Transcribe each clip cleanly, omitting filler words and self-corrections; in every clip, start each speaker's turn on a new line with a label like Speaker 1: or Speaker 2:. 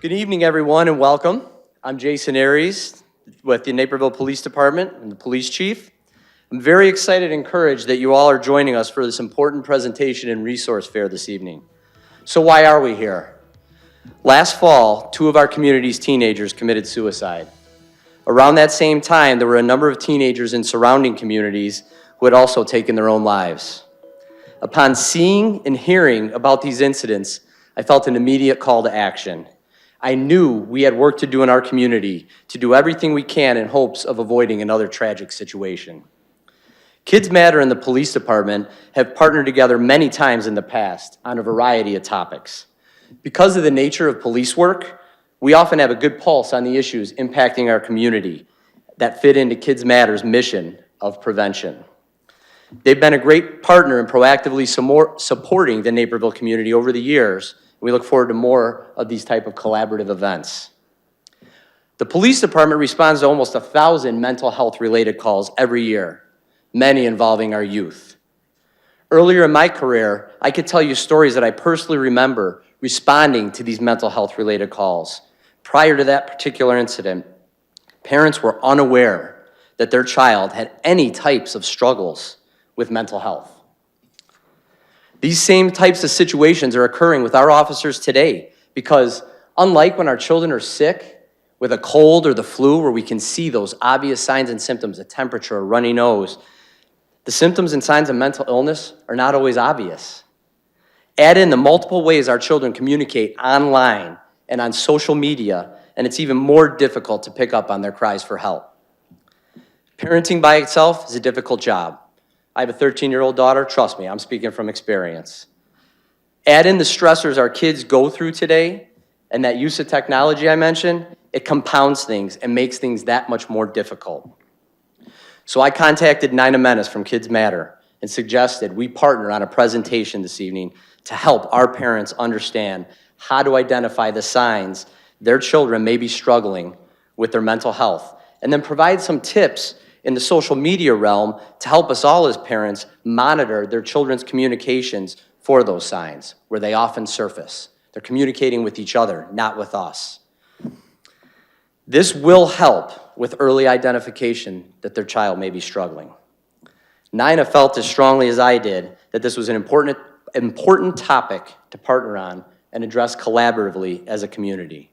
Speaker 1: Good evening, everyone, and welcome. I'm Jason Aries with the Naperville Police Department and the police chief. I'm very excited and encouraged that you all are joining us for this important presentation and resource fair this evening. So why are we here? Last fall, 2 of our community's teenagers committed suicide. Around that same time, there were a number of teenagers in surrounding communities who had also taken their own lives. Upon seeing and hearing about these incidents, I felt an immediate call to action. I knew we had work to do in our community to do everything we can in hopes of avoiding another tragic situation. KidsMatter and the police department have partnered together many times in the past on a variety of topics. Because of the nature of police work, we often have a good pulse on the issues impacting our community that fit into KidsMatter's mission of prevention. They've been a great partner in proactively supporting the Naperville community over the years. We look forward to more of these type of collaborative events. The police department responds to almost 1,000 mental health related calls every year, many involving our youth. Earlier in my career, I could tell you stories that I personally remember responding to these mental health related calls. Prior to that particular incident, parents were unaware that their child had any types of struggles with mental health. These same types of situations are occurring with our officers today because unlike when our children are sick with a cold or the flu where we can see those obvious signs and symptoms, a temperature, a runny nose, the symptoms and signs of mental illness are not always obvious. Add in the multiple ways our children communicate online and on social media, and it's even more difficult to pick up on their cries for help. Parenting by itself is a difficult job. I have a 13-year-old daughter. Trust me, I'm speaking from experience. Add in the stressors our kids go through today and that use of technology I mentioned, it compounds things and makes things that much more difficult. So I contacted Nina Menace from KidsMatter and suggested we partner on a presentation this evening to help our parents understand how to identify the signs their children may be struggling with their mental health, and then provide some tips in the social media realm to help us all as parents monitor their children's communications for those signs where they often surface. They're communicating with each other, not with us. This will help with early identification that their child may be struggling. Nina felt as strongly as I did that this was an important topic to partner on and address collaboratively as a community.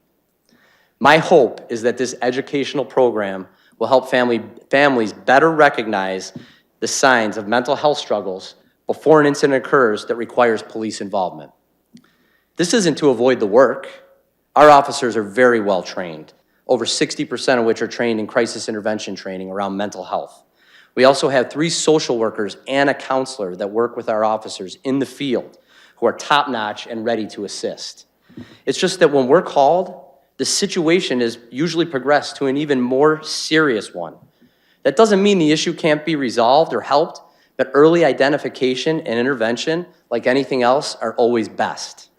Speaker 1: My hope is that this educational program will help families better recognize the signs of mental health struggles before an incident occurs that requires police involvement. This isn't to avoid the work. Our officers are very well trained, over 60% of which are trained in crisis intervention training around mental health. We also have 3 social workers and a counselor that work with our officers in the field who are top-notch and ready to assist. It's just that when we're called, the situation is usually progressed to an even more serious one. That doesn't mean the issue can't be resolved or helped, but early identification and intervention, like anything else, are always best.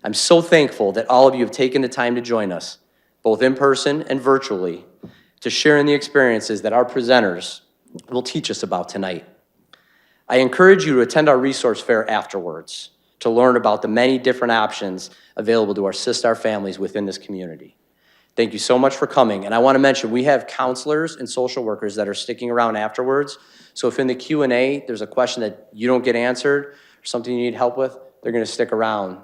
Speaker 1: I'm so thankful that all of you have taken the time to join us, both in person and virtually, to share in the experiences that our presenters will teach us about tonight. I encourage you to attend our resource fair afterwards to learn about the many different options available to assist our families within this community. Thank you so much for coming. And I want to mention, we have counselors and social workers that are sticking around afterwards. So if in the Q&A there's a question that you don't get answered or something you need help with, they're going to stick around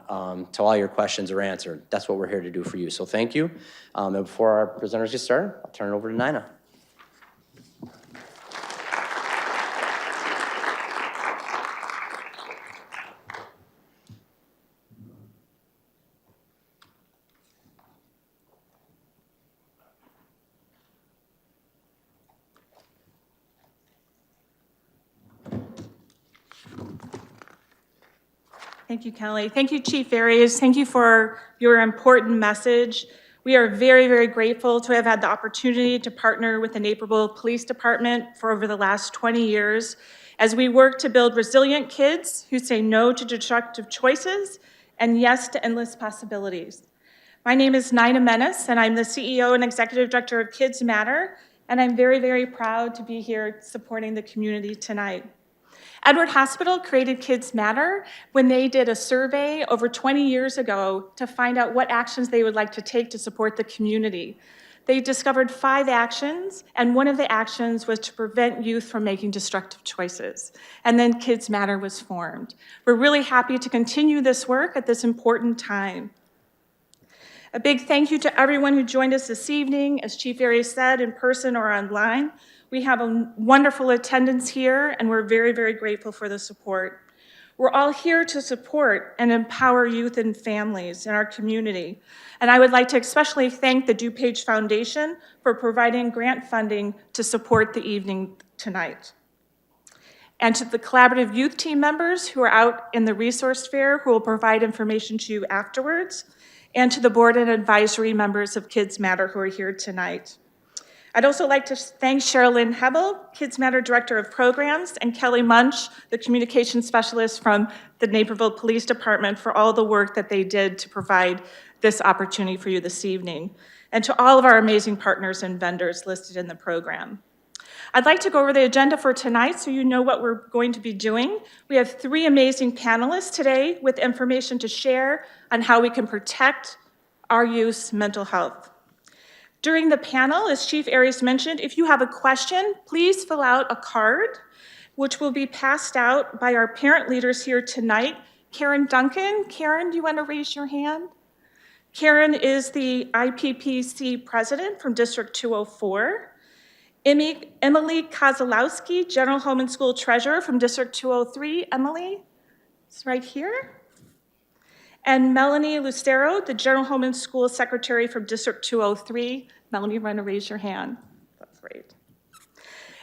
Speaker 1: till all your questions are answered. That's what we're here to do for you. So thank you. And before our presenters get started, I'll turn it over to Nina.
Speaker 2: Thank you, Kelly. Thank you, Chief Aries. Thank you for your important message. We are very, very grateful to have had the opportunity to partner with the Naperville Police Department for over the last 20 years as we work to build resilient kids who say no to destructive choices and yes to endless possibilities. My name is Nina Menace, and I'm the CEO and Executive Director of KidsMatter, and I'm very, very proud to be here supporting the community tonight. Edward Hospital created KidsMatter when they did a survey over 20 years ago to find out what actions they would like to take to support the community. They discovered 5 actions, and one of the actions was to prevent youth from making destructive choices. And then KidsMatter was formed. We're really happy to continue this work at this important time. A big thank you to everyone who joined us this evening, as Chief Arias said, in person or online. We have a wonderful attendance here, and we're very, very grateful for the support. We're all here to support and empower youth and families in our community. And I would like to especially thank the DuPage Foundation for providing grant funding to support the evening tonight. And to the collaborative youth team members who are out in the resource fair who will provide information to you afterwards, and to the board and advisory members of KidsMatter who are here tonight. I'd also like to thank Sherilyn Hebel, KidsMatter Director of Programs, and Kelly Munch, the Communication Specialist from the Naperville Police Department, for all the work that they did to provide this opportunity for you this evening, and to all of our amazing partners and vendors listed in the program. I'd like to go over the agenda for tonight so you know what we're going to be doing. We have 3 amazing panelists today with information to share on how we can protect our youth's mental health. During the panel, as Chief Arias mentioned, if you have a question, please fill out a card, which will be passed out by our parent leaders here tonight. Karen Duncan. Karen, do you want to raise your hand? Karen is the IPPC president from District 204. Emily Kozlowski, General Home and School Treasurer from District 203. Emily is right here. And Melanie Lucero, the General Home and School Secretary from District 203. Melanie, you want to raise your hand? That's great.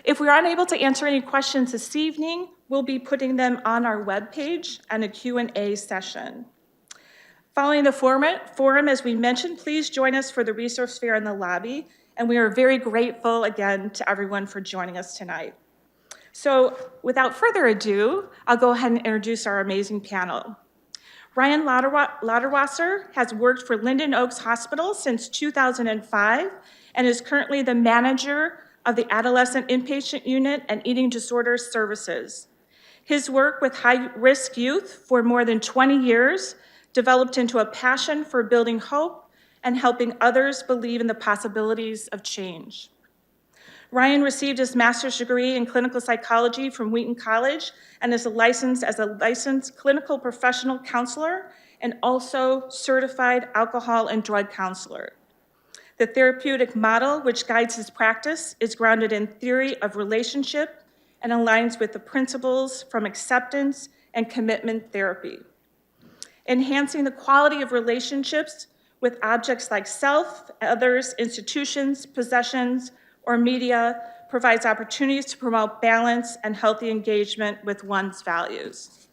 Speaker 2: If we're unable to answer any questions this evening, we'll be putting them on our webpage and a Q&A session. Following the forum, as we mentioned, please join us for the resource fair in the lobby. And we are very grateful again to everyone for joining us tonight. So without further ado, I'll go ahead and introduce our amazing panel. Ryan Lauderwasser has worked for Linden Oaks Hospital since 2005 and is currently the manager of the Adolescent Inpatient Unit and Eating Disorders Services. His work with high-risk youth for more than 20 years developed into a passion for building hope and helping others believe in the possibilities of change. Ryan received his master's degree in clinical psychology from Wheaton College and is licensed as a licensed clinical professional counselor and also certified alcohol and drug counselor. The therapeutic model which guides his practice is grounded in theory of relationship and aligns with the principles from acceptance and commitment therapy. Enhancing the quality of relationships with objects like self, others, institutions, possessions, or media provides opportunities to promote balance and healthy engagement with one's values.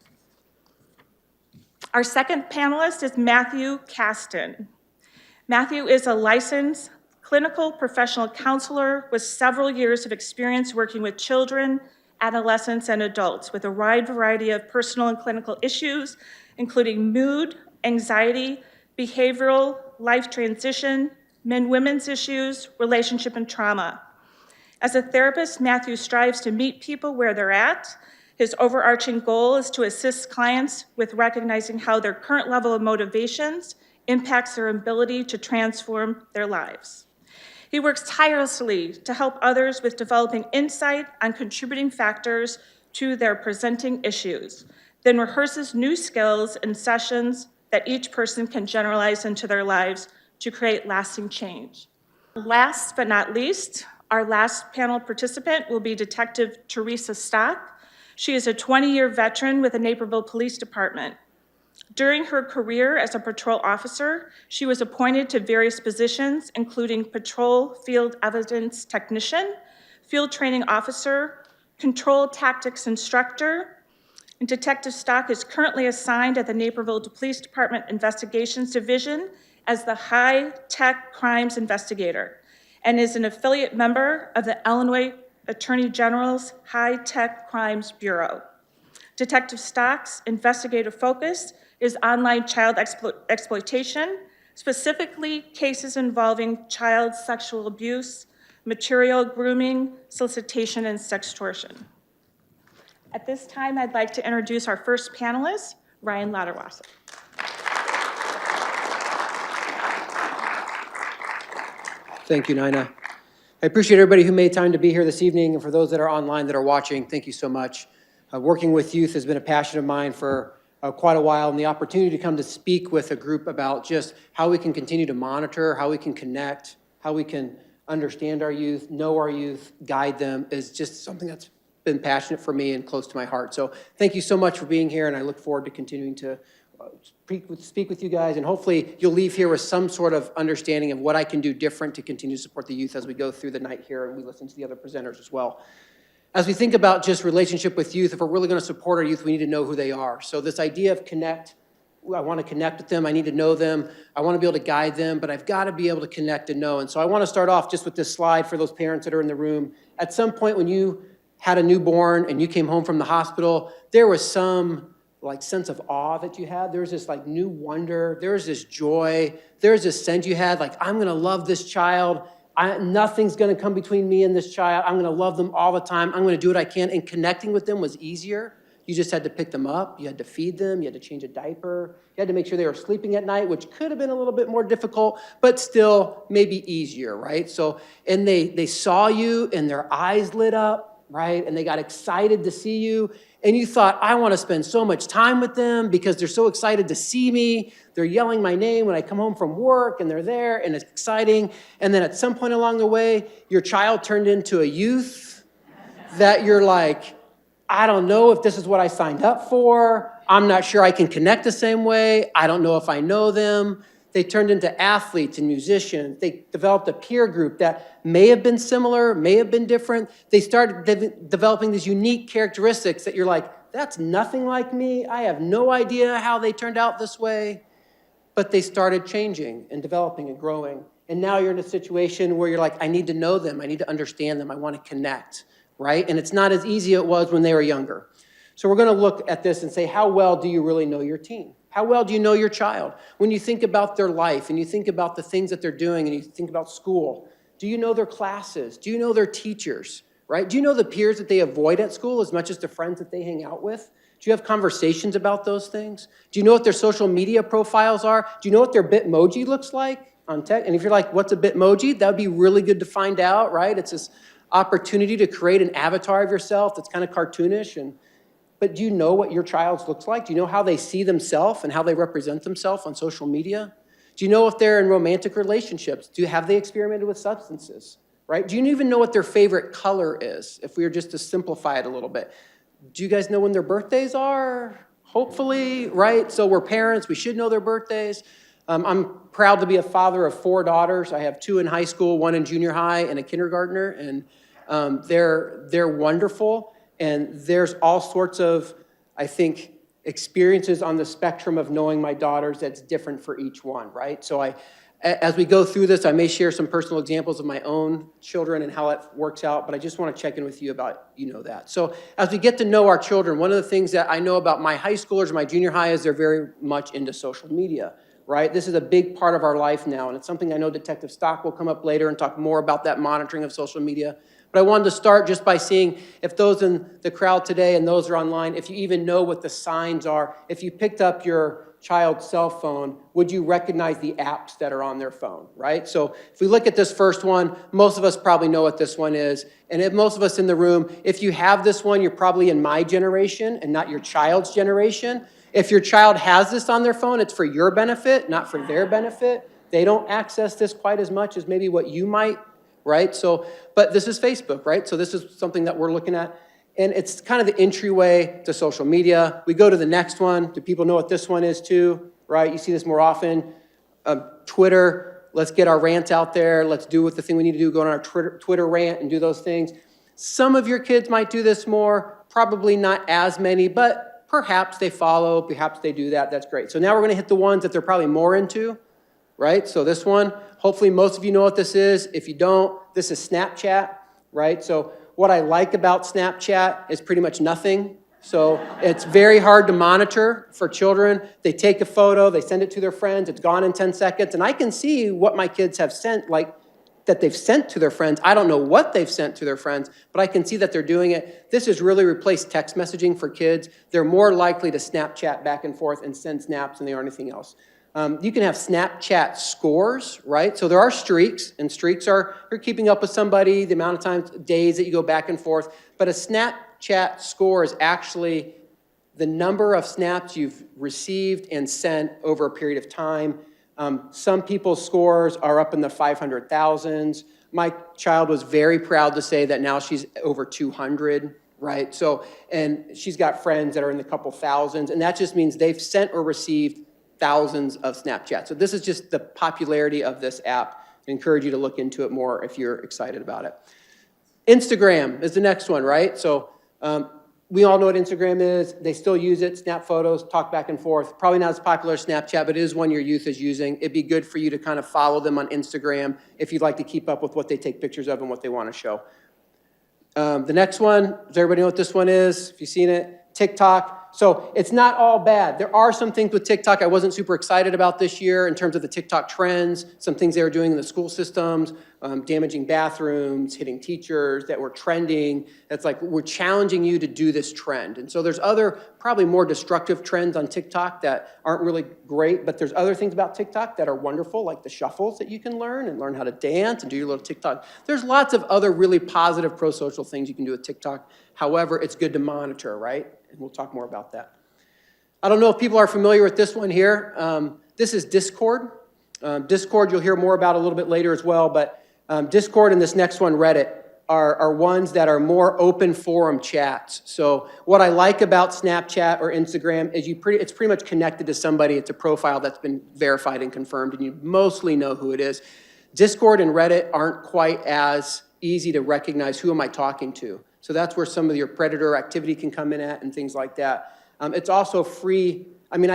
Speaker 2: Our second panelist is Matthew Caston. Matthew is a licensed clinical professional counselor with several years of experience working with children, adolescents, and adults with a wide variety of personal and clinical issues, including mood, anxiety, behavioral, life transition, men-women's issues, relationship, and trauma. As a therapist, Matthew strives to meet people where they're at. His overarching goal is to assist clients with recognizing how their current level of motivations impacts their ability to transform their lives. He works tirelessly to help others with developing insight on contributing factors to their presenting issues, then rehearses new skills in sessions that each person can generalize into their lives to create lasting change. Last but not least, our last panel participant will be Detective Teresa Stock. She is a 20-year veteran with the Naperville Police Department. During her career as a patrol officer, she was appointed to various positions, including patrol field evidence technician, field training officer, control tactics instructor, and Detective Stock is currently assigned at the Naperville Police Department Investigations Division as the High-Tech Crimes Investigator and is an affiliate member of the Illinois Attorney General's High-Tech Crimes Bureau. Detective Stock's investigative focus is online child exploitation, specifically cases involving child sexual abuse, material grooming, solicitation, and sextortion. At this time, I'd like to introduce our first panelist, Ryan Latterwasser.
Speaker 3: Thank you, Nina. I appreciate everybody who made time to be here this evening, and for those that are online that are watching, thank you so much. Working with youth has been a passion of mine for quite a while, and the opportunity to come to speak with a group about just how we can continue to monitor, how we can connect, how we can understand our youth, know our youth, guide them is just something that's been passionate for me and close to my heart. So thank you so much for being here, and I look forward to continuing to speak with you guys, and hopefully you'll leave here with some sort of understanding of what I can do different to continue to support the youth as we go through the night here and we listen to the other presenters as well. As we think about just relationship with youth, if we're really going to support our youth, we need to know who they are. So this idea of connect, I want to connect with them, I need to know them, I want to be able to guide them, but I've got to be able to connect and know. And so I want to start off just with this slide for those parents that are in the room. At some point when you had a newborn and you came home from the hospital, there was some sense of awe that you had. There was this new wonder. There was this joy. There was this sense you had I'm going to love this child. Nothing's going to come between me and this child. I'm going to love them all the time. I'm going to do what I can. And connecting with them was easier. You just had to pick them up. You had to feed them. You had to change a diaper. You had to make sure they were sleeping at night, which could have been a little bit more difficult, but still maybe easier, right? So, and they saw you and their eyes lit up, right? And they got excited to see you. And you thought, I want to spend so much time with them because they're so excited to see me. They're yelling my name when I come home from work, and they're there, and it's exciting. And then at some point along the way, your child turned into a youth that you're like, I don't know if this is what I signed up for. I'm not sure I can connect the same way. I don't know if I know them. They turned into athletes and musicians. They developed a peer group that may have been similar, may have been different. They started developing these unique characteristics that you're like, that's nothing like me. I have no idea how they turned out this way. But they started changing and developing and growing. And now you're in a situation where you're like, I need to know them. I need to understand them. I want to connect, right? And it's not as easy as it was when they were younger. So we're going to look at this and say, how well do you really know your teen? How well do you know your child? When you think about their life and you think about the things that they're doing and you think about school, do you know their classes? Do you know their teachers, right? Do you know the peers that they avoid at school as much as the friends that they hang out with? Do you have conversations about those things? Do you know what their social media profiles are? Do you know what their Bitmoji looks like on tech? And if you're like, what's a Bitmoji? That would be really good to find out, right? It's this opportunity to create an avatar of yourself that's kind of cartoonish. But do you know what your child looks like? Do you know how they see themselves and how they represent themselves on social media? Do you know if they're in romantic relationships? Have they experimented with substances, right? Do you even know what their favorite color is, if we were just to simplify it a little bit? Do you guys know when their birthdays are? Hopefully, right? So we're parents, we should know their birthdays. I'm proud to be a father of 4 daughters. I have 2 in high school, 1 in junior high, and a kindergartner, and they're wonderful. And there's all sorts of, I think, experiences on the spectrum of knowing my daughters that's different for each one, right? So as we go through this, I may share some personal examples of my own children and how it works out, but I just want to check in with you about, that. So as we get to know our children, one of the things that I know about my high schoolers, my junior high, is they're very much into social media, right? This is a big part of our life now, and it's something I know Detective Stock will come up later and talk more about that monitoring of social media. But I wanted to start just by seeing if those in the crowd today and those who are online, if you even know what the signs are. If you picked up your child's cell phone, would you recognize the apps that are on their phone, right? So if we look at this first one, most of us probably know what this one is. And if most of us in the room, if you have this one, you're probably in my generation and not your child's generation. If your child has this on their phone, it's for your benefit, not for their benefit. They don't access this quite as much as maybe what you might, right? So, but this is Facebook, right? So this is something that we're looking at. And it's kind of the entryway to social media. We go to the next one. Do people know what this one is too, right? You see this more often. Twitter, let's get our rants out there. Let's do what the thing we need to do, go on our Twitter rant and do those things. Some of your kids might do this more, probably not as many, but perhaps they follow, perhaps they do that. That's great. So now we're going to hit the ones that they're probably more into, right? So this one, hopefully most of you know what this is. If you don't, this is Snapchat, right? So what I like about Snapchat is pretty much nothing. So it's very hard to monitor for children. They take a photo, they send it to their friends, it's gone in 10 seconds, and I can see what my kids have sent. Like, that they've sent to their friends. I don't know what they've sent to their friends, but I can see that they're doing it. This has really replaced text messaging for kids. They're more likely to Snapchat back and forth and send snaps than they are anything else. You can have Snapchat scores, right? So there are streaks, and streaks are you're keeping up with somebody, the amount of times, days that you go back and forth. But a Snapchat score is actually the number of snaps you've received and sent over a period of time. Some people's scores are up in the 500,000s. My child was very proud to say that now she's over 200, right? So, and she's got friends that are in the couple thousands, and that just means they've sent or received thousands of Snapchats. So this is just the popularity of this app. I encourage you to look into it more if you're excited about it. Instagram is the next one, right? So we all know what Instagram is. They still use it, snap photos, talk back and forth. Probably not as popular as Snapchat, but it is one your youth is using. It'd be good for you to kind of follow them on Instagram if you'd like to keep up with what they take pictures of and what they want to show. The next one, does everybody know what this one is? If you've seen it, TikTok. So it's not all bad. There are some things with TikTok I wasn't super excited about this year in terms of the TikTok trends, some things they were doing in the school systems, damaging bathrooms, hitting teachers that were trending. That's like, we're challenging you to do this trend. And so there's other, probably more destructive trends on TikTok that aren't really great, but there's other things about TikTok that are wonderful, like the shuffles that you can learn and learn how to dance and do your little TikTok. There's lots of other really positive pro-social things you can do with TikTok. However, it's good to monitor, right? And we'll talk more about that. I don't know if people are familiar with this one here. This is Discord. Discord you'll hear more about a little bit later as well, but Discord and this next one, Reddit, are ones that are more open forum chats. So what I like about Snapchat or Instagram is it's pretty much connected to somebody. It's a profile that's been verified and confirmed, and you mostly know who it is. Discord and Reddit aren't quite as easy to recognize who am I talking to. So that's where some of your predator activity can come in at and things like that. It's also free. I mean,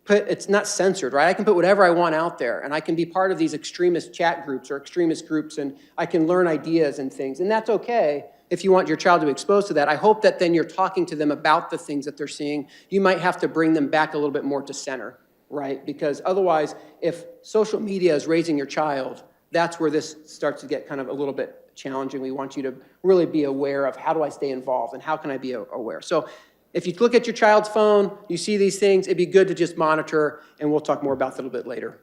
Speaker 3: it's not censored, right? I can put whatever I want out there, and I can be part of these extremist chat groups or extremist groups, and I can learn ideas and things. And that's okay if you want your child to be exposed to that. I hope that then you're talking to them about the things that they're seeing. You might have to bring them back a little bit more to center, right? Because otherwise, if social media is raising your child, that's where this starts to get kind of a little bit challenging. We want you to really be aware of how do I stay involved and how can I be aware. So if you look at your child's phone, you see these things, it'd be good to just monitor, and we'll talk more about that a little bit later.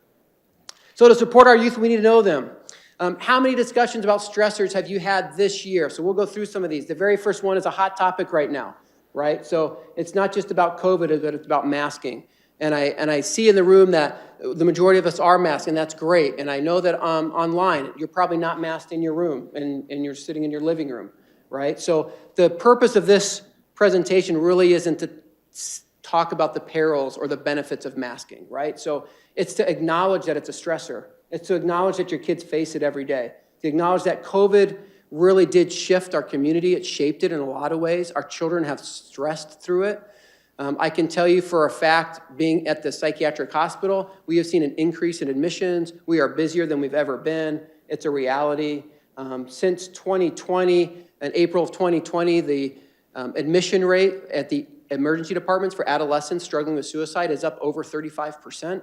Speaker 3: So to support our youth, we need to know them. How many discussions about stressors have you had this year? So we'll go through some of these. The very first one is a hot topic right now, right? So it's not just about COVID, but it's about masking. And I see in the room that the majority of us are masked, and that's great. And I know that online, you're probably not masked in your room, and you're sitting in your living room, right? So the purpose of this presentation really isn't to talk about the perils or the benefits of masking, right? So it's to acknowledge that it's a stressor. It's to acknowledge that your kids face it every day. To acknowledge that COVID really did shift our community. It shaped it in a lot of ways. Our children have stressed through it. I can tell you for a fact, being at the psychiatric hospital, we have seen an increase in admissions. We are busier than we've ever been. It's a reality. Since 2020, in April of 2020, the admission rate at the emergency departments for adolescents struggling with suicide is up over 35%.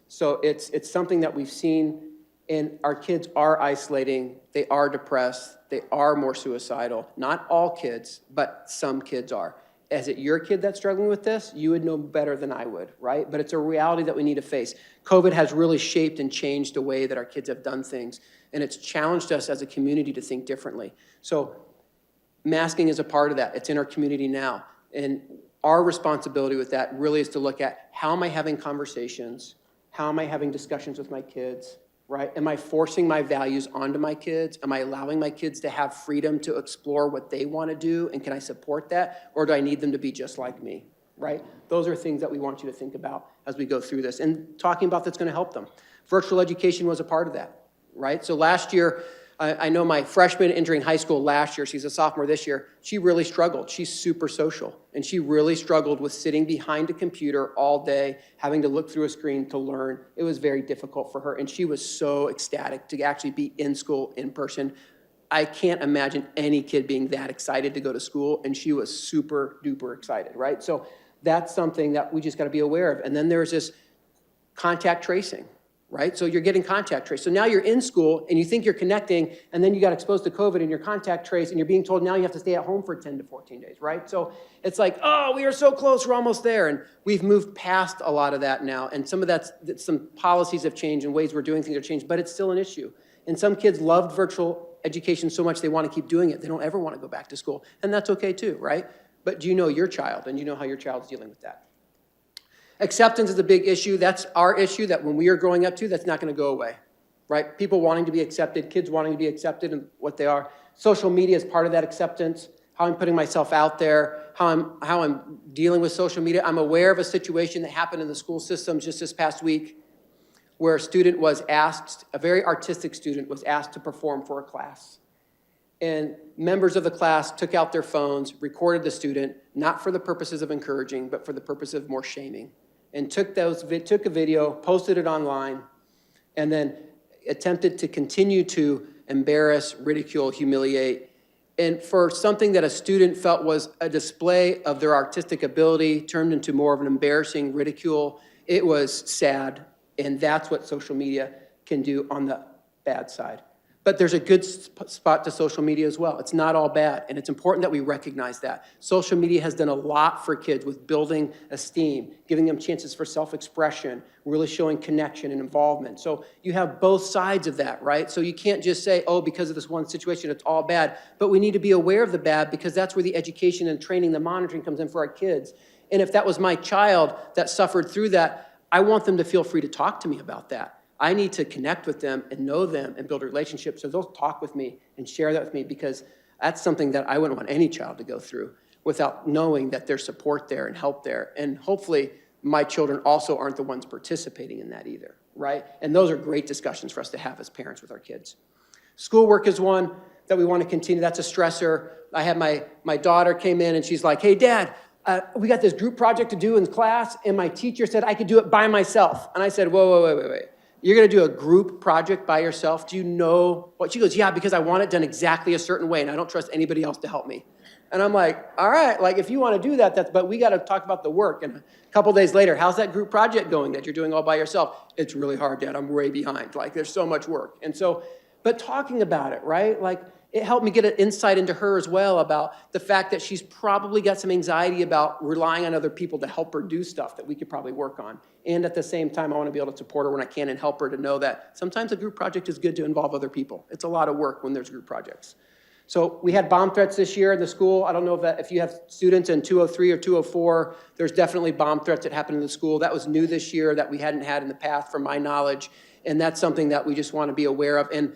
Speaker 3: So it's something that we've seen, and our kids are isolating. They are depressed. They are more suicidal. Not all kids, but some kids are. Is it your kid that's struggling with this? You would know better than I would, right? But it's a reality that we need to face. COVID has really shaped and changed the way that our kids have done things, and it's challenged us as a community to think differently. So masking is a part of that. It's in our community now. And our responsibility with that really is to look at, how am I having conversations? How am I having discussions with my kids, right? Am I forcing my values onto my kids? Am I allowing my kids to have freedom to explore what they want to do? And can I support that? Or do I need them to be just like me, right? Those are things that we want you to think about as we go through this. And talking about that's going to help them. Virtual education was a part of that, right? So last year, I know my freshman entering high school last year, she's a sophomore this year, she really struggled. She's super social, and she really struggled with sitting behind a computer all day, having to look through a screen to learn. It was very difficult for her, and she was so ecstatic to actually be in school in person. I can't imagine any kid being that excited to go to school, and she was super duper excited, right? So that's something that we just got to be aware of. And then there's this contact tracing, right? So you're getting contact traced. So now you're in school and you think you're connecting, and then you got exposed to COVID and you're contact traced, and you're being told now you have to stay at home for 10 to 14 days, right? So it's like, oh, we are so close, we're almost there. And we've moved past a lot of that now. And some of that's, some policies have changed and ways we're doing things have changed, but it's still an issue. And some kids loved virtual education so much they want to keep doing it. They don't ever want to go back to school. And that's okay too, right? But do you know your child, and you know how your child's dealing with that? Acceptance is a big issue. That's our issue that when we are growing up to, that's not going to go away, right? People wanting to be accepted, kids wanting to be accepted in what they are. Social media is part of that acceptance, how I'm putting myself out there, how I'm dealing with social media. I'm aware of a situation that happened in the school system just this past week where a student was asked, a very artistic student was asked to perform for a class. And members of the class took out their phones, recorded the student, not for the purposes of encouraging, but for the purpose of more shaming. And took a video, posted it online, and then attempted to continue to embarrass, ridicule, humiliate. And for something that a student felt was a display of their artistic ability turned into more of an embarrassing ridicule, it was sad. And that's what social media can do on the bad side. But there's a good spot to social media as well. It's not all bad, and it's important that we recognize that. Social media has done a lot for kids with building esteem, giving them chances for self-expression, really showing connection and involvement. So you have both sides of that, right? So you can't just say, oh, because of this one situation, it's all bad. But we need to be aware of the bad because that's where the education and training, the monitoring comes in for our kids. And if that was my child that suffered through that, I want them to feel free to talk to me about that. I need to connect with them and know them and build a relationship so they'll talk with me and share that with me because that's something that I wouldn't want any child to go through without knowing that there's support there and help there. And hopefully my children also aren't the ones participating in that either, right? And those are great discussions for us to have as parents with our kids. Schoolwork is one that we want to continue. That's a stressor. I had my daughter came in and she's like, hey, Dad, we got this group project to do in class and my teacher said I could do it by myself. And I said, whoa. You're going to do a group project by yourself? Do you know what? She goes, yeah, because I want it done exactly a certain way, and I don't trust anybody else to help me. And I'm like, all right, like if you want to do that, but we got to talk about the work. And a couple days later, how's that group project going that you're doing all by yourself? It's really hard, Dad. I'm way behind. Like there's so much work. And so, but talking about it, right? Like it helped me get an insight into her as well about the fact that she's probably got some anxiety about relying on other people to help her do stuff that we could probably work on. And at the same time, I want to be able to support her when I can and help her to know that sometimes a group project is good to involve other people. It's a lot of work when there's group projects. So we had bomb threats this year in the school. I don't know if you have students in 203 or 204, there's definitely bomb threats that happened in the school. That was new this year that we hadn't had in the past from my knowledge. And that's something that we just want to be aware of. And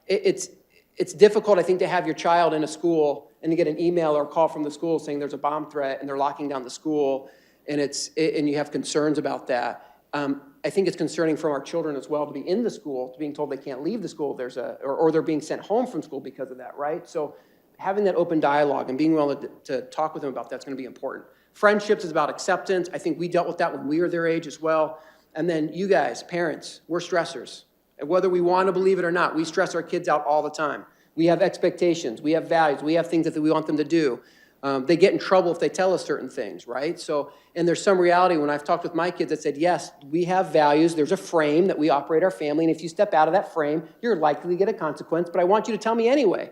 Speaker 3: it's difficult, I think, to have your child in a school and to get an email or a call from the school saying there's a bomb threat and they're locking down the school and you have concerns about that. I think it's concerning from our children as well to be in the school, to being told they can't leave the school, or they're being sent home from school because of that, right? So having that open dialogue and being willing to talk with them about that's going to be important. Friendships is about acceptance. I think we dealt with that when we were their age as well. And then you guys, parents, we're stressors. And whether we want to believe it or not, we stress our kids out all the time. We have expectations, we have values, we have things that we want them to do. They get in trouble if they tell us certain things, right? So, and there's some reality when I've talked with my kids that said, yes, we have values, there's a frame that we operate our family, and if you step out of that frame, you're likely to get a consequence, but I want you to tell me anyway.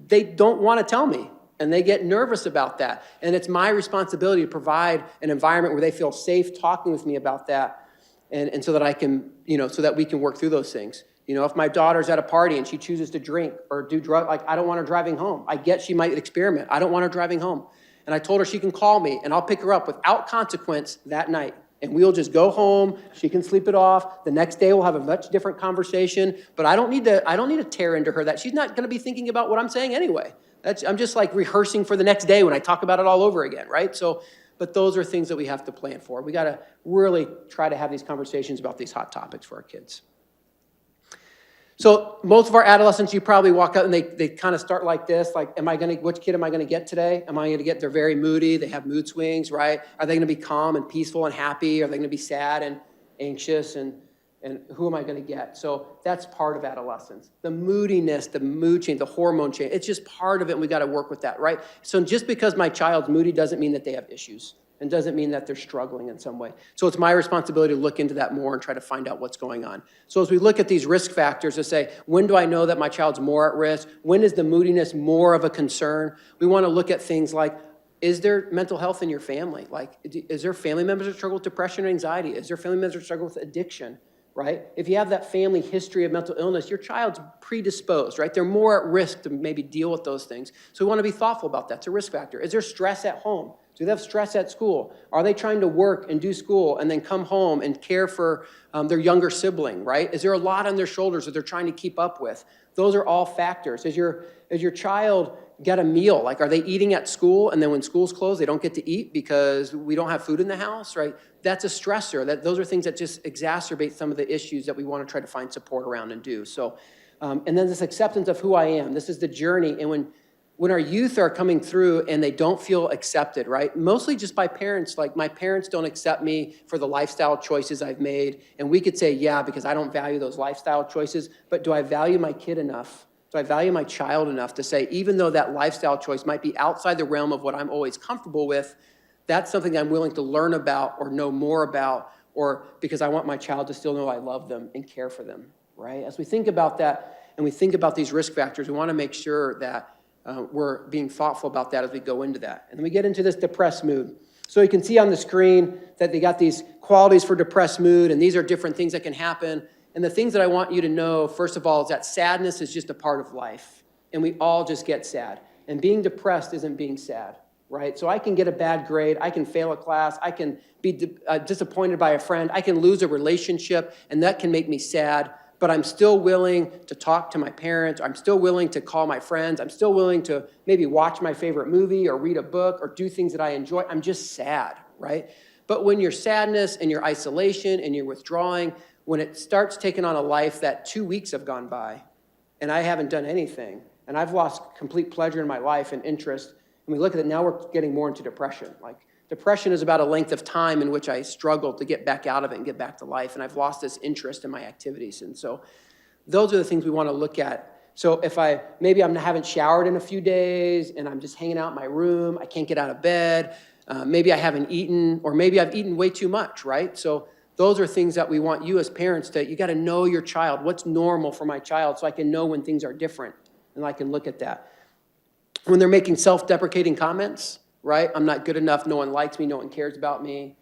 Speaker 3: They don't want to tell me, and they get nervous about that. And it's my responsibility to provide an environment where they feel safe talking with me about that, and so that I can, so that we can work through those things. If my daughter's at a party and she chooses to drink or do drugs, like I don't want her driving home. I get she might experiment. I don't want her driving home. And I told her she can call me and I'll pick her up without consequence that night. And we'll just go home. She can sleep it off. The next day we'll have a much different conversation. But I don't need to tear into her that she's not going to be thinking about what I'm saying anyway. I'm just like rehearsing for the next day when I talk about it all over again, right? So, but those are things that we have to plan for. We got to really try to have these conversations about these hot topics for our kids. So most of our adolescents, you probably walk out and they kind of start like this, like, which kid am I going to get today? They're very moody, they have mood swings, right? Are they going to be calm and peaceful and happy? Are they going to be sad and anxious? And who am I going to get? So that's part of adolescence. The moodiness, the mood change, the hormone change, it's just part of it, and we got to work with that, right? So just because my child's moody doesn't mean that they have issues. and doesn't mean that they're struggling in some way. So it's my responsibility to look into that more and try to find out what's going on. So as we look at these risk factors to say, when do I know that my child's more at risk? When is the moodiness more of a concern? We want to look at things like, is there mental health in your family? Like, is there family members that struggle with depression or anxiety? Is there family members that struggle with addiction, right? If you have that family history of mental illness, your child's predisposed, right? They're more at risk to maybe deal with those things. So we want to be thoughtful about that. It's a risk factor. Is there stress at home? Do they have stress at school? Are they trying to work and do school and then come home and care for their younger sibling, right? Is there a lot on their shoulders that they're trying to keep up with? Those are all factors. Is your child get a meal? Like, are they eating at school and then when school's closed, they don't get to eat because we don't have food in the house, right? That's a stressor. Those are things that just exacerbate some of the issues that we want to try to find support around and do. So, and then this acceptance of who I am. This is the journey. And when our youth are coming through and they don't feel accepted, right? Mostly just by parents, like my parents don't accept me for the lifestyle choices I've made. And we could say, yeah, because I don't value those lifestyle choices, but do I value my kid enough? Do I value my child enough to say, even though that lifestyle choice might be outside the realm of what I'm always comfortable with, that's something I'm willing to learn about or know more about, or because I want my child to still know I love them and care for them, right? As we think about that and we think about these risk factors, we want to make sure that we're being thoughtful about that as we go into that. And then we get into this depressed mood. So you can see on the screen that they got these qualities for depressed mood, and these are different things that can happen. And the things that I want you to know, first of all, is that sadness is just a part of life. And we all just get sad. And being depressed isn't being sad, right? So I can get a bad grade, I can fail a class, I can be disappointed by a friend, I can lose a relationship, and that can make me sad. But I'm still willing to talk to my parents, I'm still willing to call my friends, I'm still willing to maybe watch my favorite movie or read a book or do things that I enjoy. I'm just sad, right? But when your sadness and your isolation and your withdrawing, when it starts taking on a life that 2 weeks have gone by and I haven't done anything and I've lost complete pleasure in my life and interest, and we look at it now, we're getting more into depression. Like, depression is about a length of time in which I struggle to get back out of it and get back to life, and I've lost this interest in my activities. And so those are the things we want to look at. So if maybe I haven't showered in a few days and I'm just hanging out in my room, I can't get out of bed, maybe I haven't eaten, or maybe I've eaten way too much, right? So those are things that we want you as parents you got to know your child. What's normal for my child so I can know when things are different and I can look at that. When they're making self-deprecating comments, right? I'm not good enough, no one likes me, no one cares about me.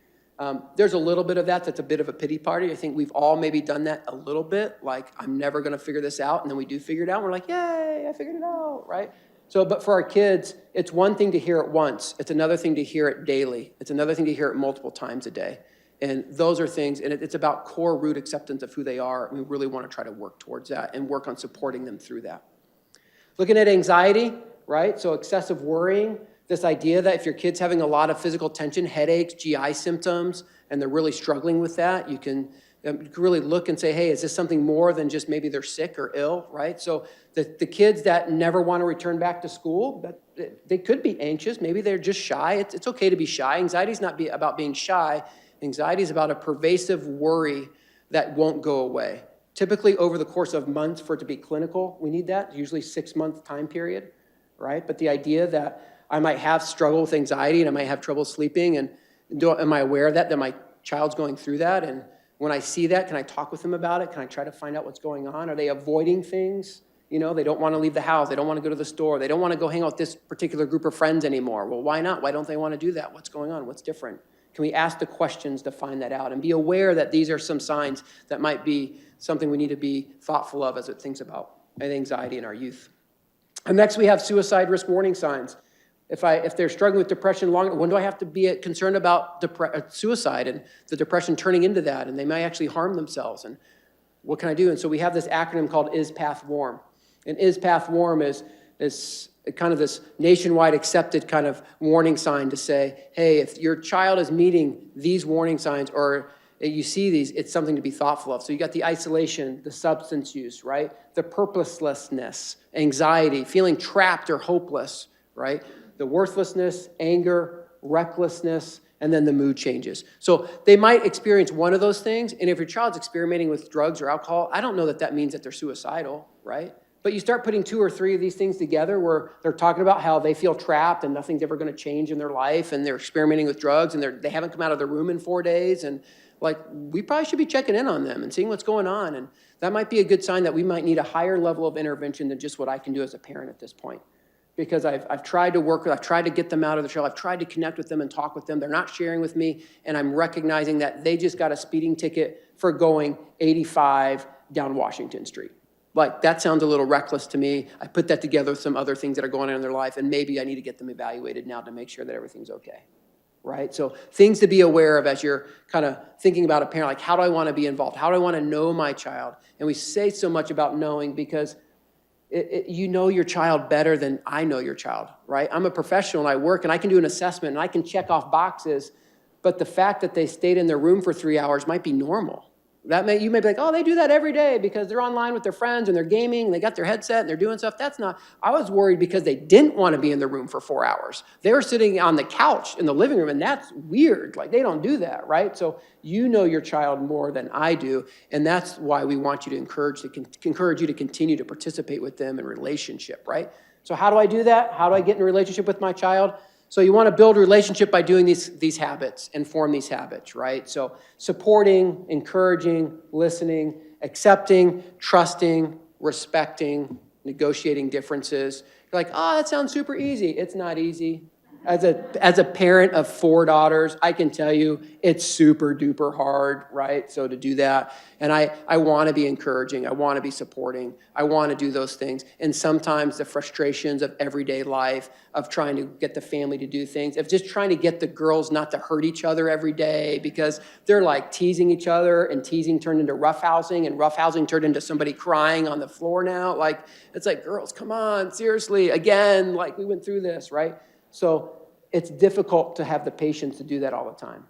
Speaker 3: There's a little bit of that's a bit of a pity party. I think we've all maybe done that a little bit, like, I'm never going to figure this out, and then we do figure it out, and we're like, yay, I figured it out, right? So, but for our kids, it's one thing to hear it once. It's another thing to hear it daily. It's another thing to hear it multiple times a day. And those are things, and it's about core root acceptance of who they are. We really want to try to work towards that and work on supporting them through that. Looking at anxiety, right? So excessive worrying, this idea that if your kid's having a lot of physical tension, headaches, GI symptoms, and they're really struggling with that, you can really look and say, hey, is this something more than just maybe they're sick or ill, right? So the kids that never want to return back to school, they could be anxious. Maybe they're just shy. It's okay to be shy. Anxiety is not about being shy. Anxiety is about a pervasive worry that won't go away. Typically over the course of months for it to be clinical, we need that, usually 6-month time period, right? But the idea that I might have struggle with anxiety and I might have trouble sleeping, and am I aware of that my child's going through that? And when I see that, can I talk with them about it? Can I try to find out what's going on? Are they avoiding things? You know, they don't want to leave the house. They don't want to go to the store. They don't want to go hang out with this particular group of friends anymore. Well, why not? Why don't they want to do that? What's going on? What's different? Can we ask the questions to find that out and be aware that these are some signs that might be something we need to be thoughtful of as it thinks about anxiety in our youth. And next we have suicide risk warning signs. If they're struggling with depression longer, when do I have to be concerned about suicide and the depression turning into that, and they might actually harm themselves, and what can I do? And so we have this acronym called Is Path Warm. And Is Path Warm is kind of this nationwide accepted kind of warning sign to say, hey, if your child is meeting these warning signs or you see these, it's something to be thoughtful of. So you got the isolation, the substance use, right? The purposelessness, anxiety, feeling trapped or hopeless, right? The worthlessness, anger, recklessness, and then the mood changes. So they might experience one of those things, and if your child's experimenting with drugs or alcohol, I don't know that means that they're suicidal, right? But you start putting 2 or 3 of these things together where they're talking about how they feel trapped and nothing's ever going to change in their life, and they're experimenting with drugs, and they haven't come out of their room in 4 days, and like, we probably should be checking in on them and seeing what's going on. And that might be a good sign that we might need a higher level of intervention than just what I can do as a parent at this point. Because I've tried to work with, I've tried to get them out of the trail, I've tried to connect with them and talk with them. They're not sharing with me, and I'm recognizing that they just got a speeding ticket for going 85 down Washington Street. Like, that sounds a little reckless to me. I put that together with some other things that are going on in their life, and maybe I need to get them evaluated now to make sure that everything's okay, right? So things to be aware of as you're kind of thinking about a parent, like, how do I want to be involved? How do I want to know my child? And we say so much about knowing because you know your child better than I know your child, right? I'm a professional, and I work, and I can do an assessment, and I can check off boxes, but the fact that they stayed in their room for 3 hours might be normal. You may be like, oh, they do that every day because they're online with their friends and they're gaming and they got their headset and they're doing stuff. That's not, I was worried because they didn't want to be in the room for 4 hours. They were sitting on the couch in the living room, and that's weird. Like, they don't do that, right? So you know your child more than I do, and that's why we want you to encourage you to continue to participate with them in relationship, right? So how do I do that? How do I get in a relationship with my child? So you want to build a relationship by doing these habits and form these habits, right? So supporting, encouraging, listening, accepting, trusting, respecting, negotiating differences. You're like, oh, that sounds super easy. It's not easy. As a parent of 4 daughters, I can tell you it's super duper hard, right? So to do that, and I want to be encouraging, I want to be supporting, I want to do those things. And sometimes the frustrations of everyday life, of trying to get the family to do things, of just trying to get the girls not to hurt each other every day because they're like teasing each other, and teasing turned into roughhousing, and roughhousing turned into somebody crying on the floor now. Like, it's like, girls, come on, seriously, again, like, we went through this, right? So it's difficult to have the patience to do that all the time.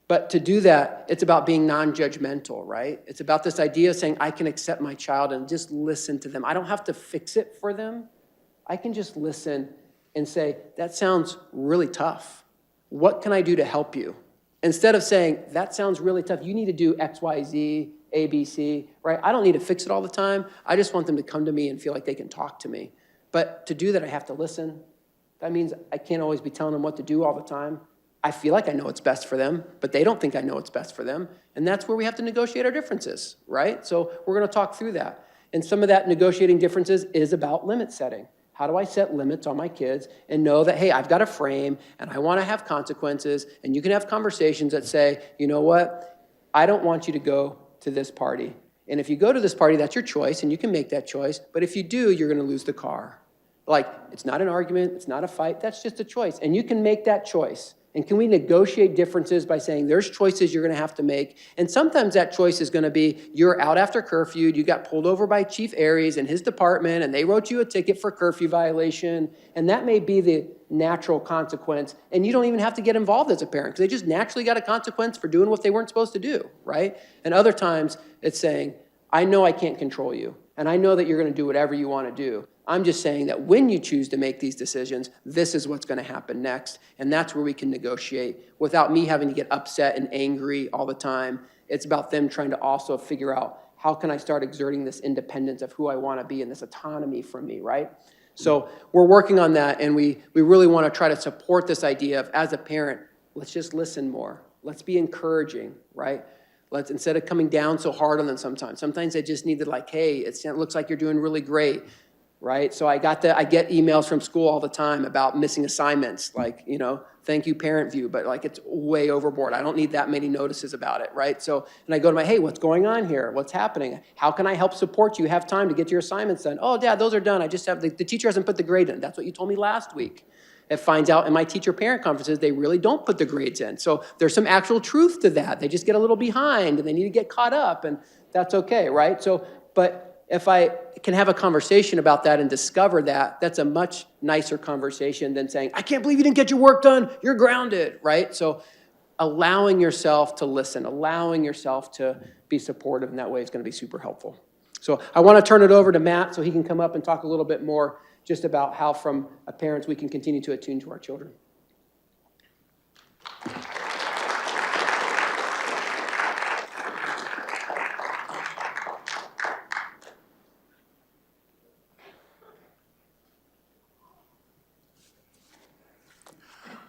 Speaker 3: But to do that, it's about being non-judgmental, right? It's about this idea of saying, I can accept my child and just listen to them. I don't have to fix it for them. I can just listen and say, that sounds really tough. What can I do to help you? Instead of saying, that sounds really tough. You need to do X, Y, Z, A, B, C, right? I don't need to fix it all the time. I just want them to come to me and feel like they can talk to me. But to do that, I have to listen. That means I can't always be telling them what to do all the time. I feel like I know what's best for them, but they don't think I know what's best for them. And that's where we have to negotiate our differences, right? So we're going to talk through that. And some of that negotiating differences is about limit setting. How do I set limits on my kids and know that, hey, I've got a frame and I want to have consequences, and you can have conversations that say, you know what, I don't want you to go to this party. And if you go to this party, that's your choice, and you can make that choice. But if you do, you're going to lose the car. Like, it's not an argument, it's not a fight, that's just a choice. And you can make that choice. And can we negotiate differences by saying there's choices you're gonna have to make? And sometimes that choice is gonna be, you're out after curfew, you got pulled over by Chief Aries and his department, and they wrote you a ticket for curfew violation. And that may be the natural consequence. And you don't even have to get involved as a parent, because they just naturally got a consequence for doing what they weren't supposed to do, right? And other times it's saying, I know I can't control you, and I know that you're gonna do whatever you wanna do. I'm just saying that when you choose to make these decisions, this is what's going to happen next. And that's where we can negotiate without me having to get upset and angry all the time. It's about them trying to also figure out, how can I start exerting this independence of who I want to be and this autonomy from me, right? So we're working on that, and we really want to try to support this idea of, as a parent, let's just listen more. Let's be encouraging, right? Let's, instead of coming down so hard on them sometimes they just need to, like, hey, it looks like you're doing really great. Right? So I get emails from school all the time about missing assignments, like, you know, thank you, parent view, but like, it's way overboard. I don't need that many notices about it, right? So, and I go to hey, what's going on here? What's happening? How can I help support you? Have time to get your assignments done. Oh, Dad, those are done. I just have, the teacher hasn't put the grade in. That's what you told me last week. It finds out in my teacher-parent conferences, they really don't put the grades in. So there's some actual truth to that. They just get a little behind, and they need to get caught up, and that's okay, right? So, but if I can have a conversation about that and discover that, that's a much nicer conversation than saying, I can't believe you didn't get your work done, you're grounded, right? So allowing yourself to listen, allowing yourself to be supportive in that way is going to be super helpful. So I want to turn it over to Matt so he can come up and talk a little bit more just about how, from parents, we can continue to attune to our children.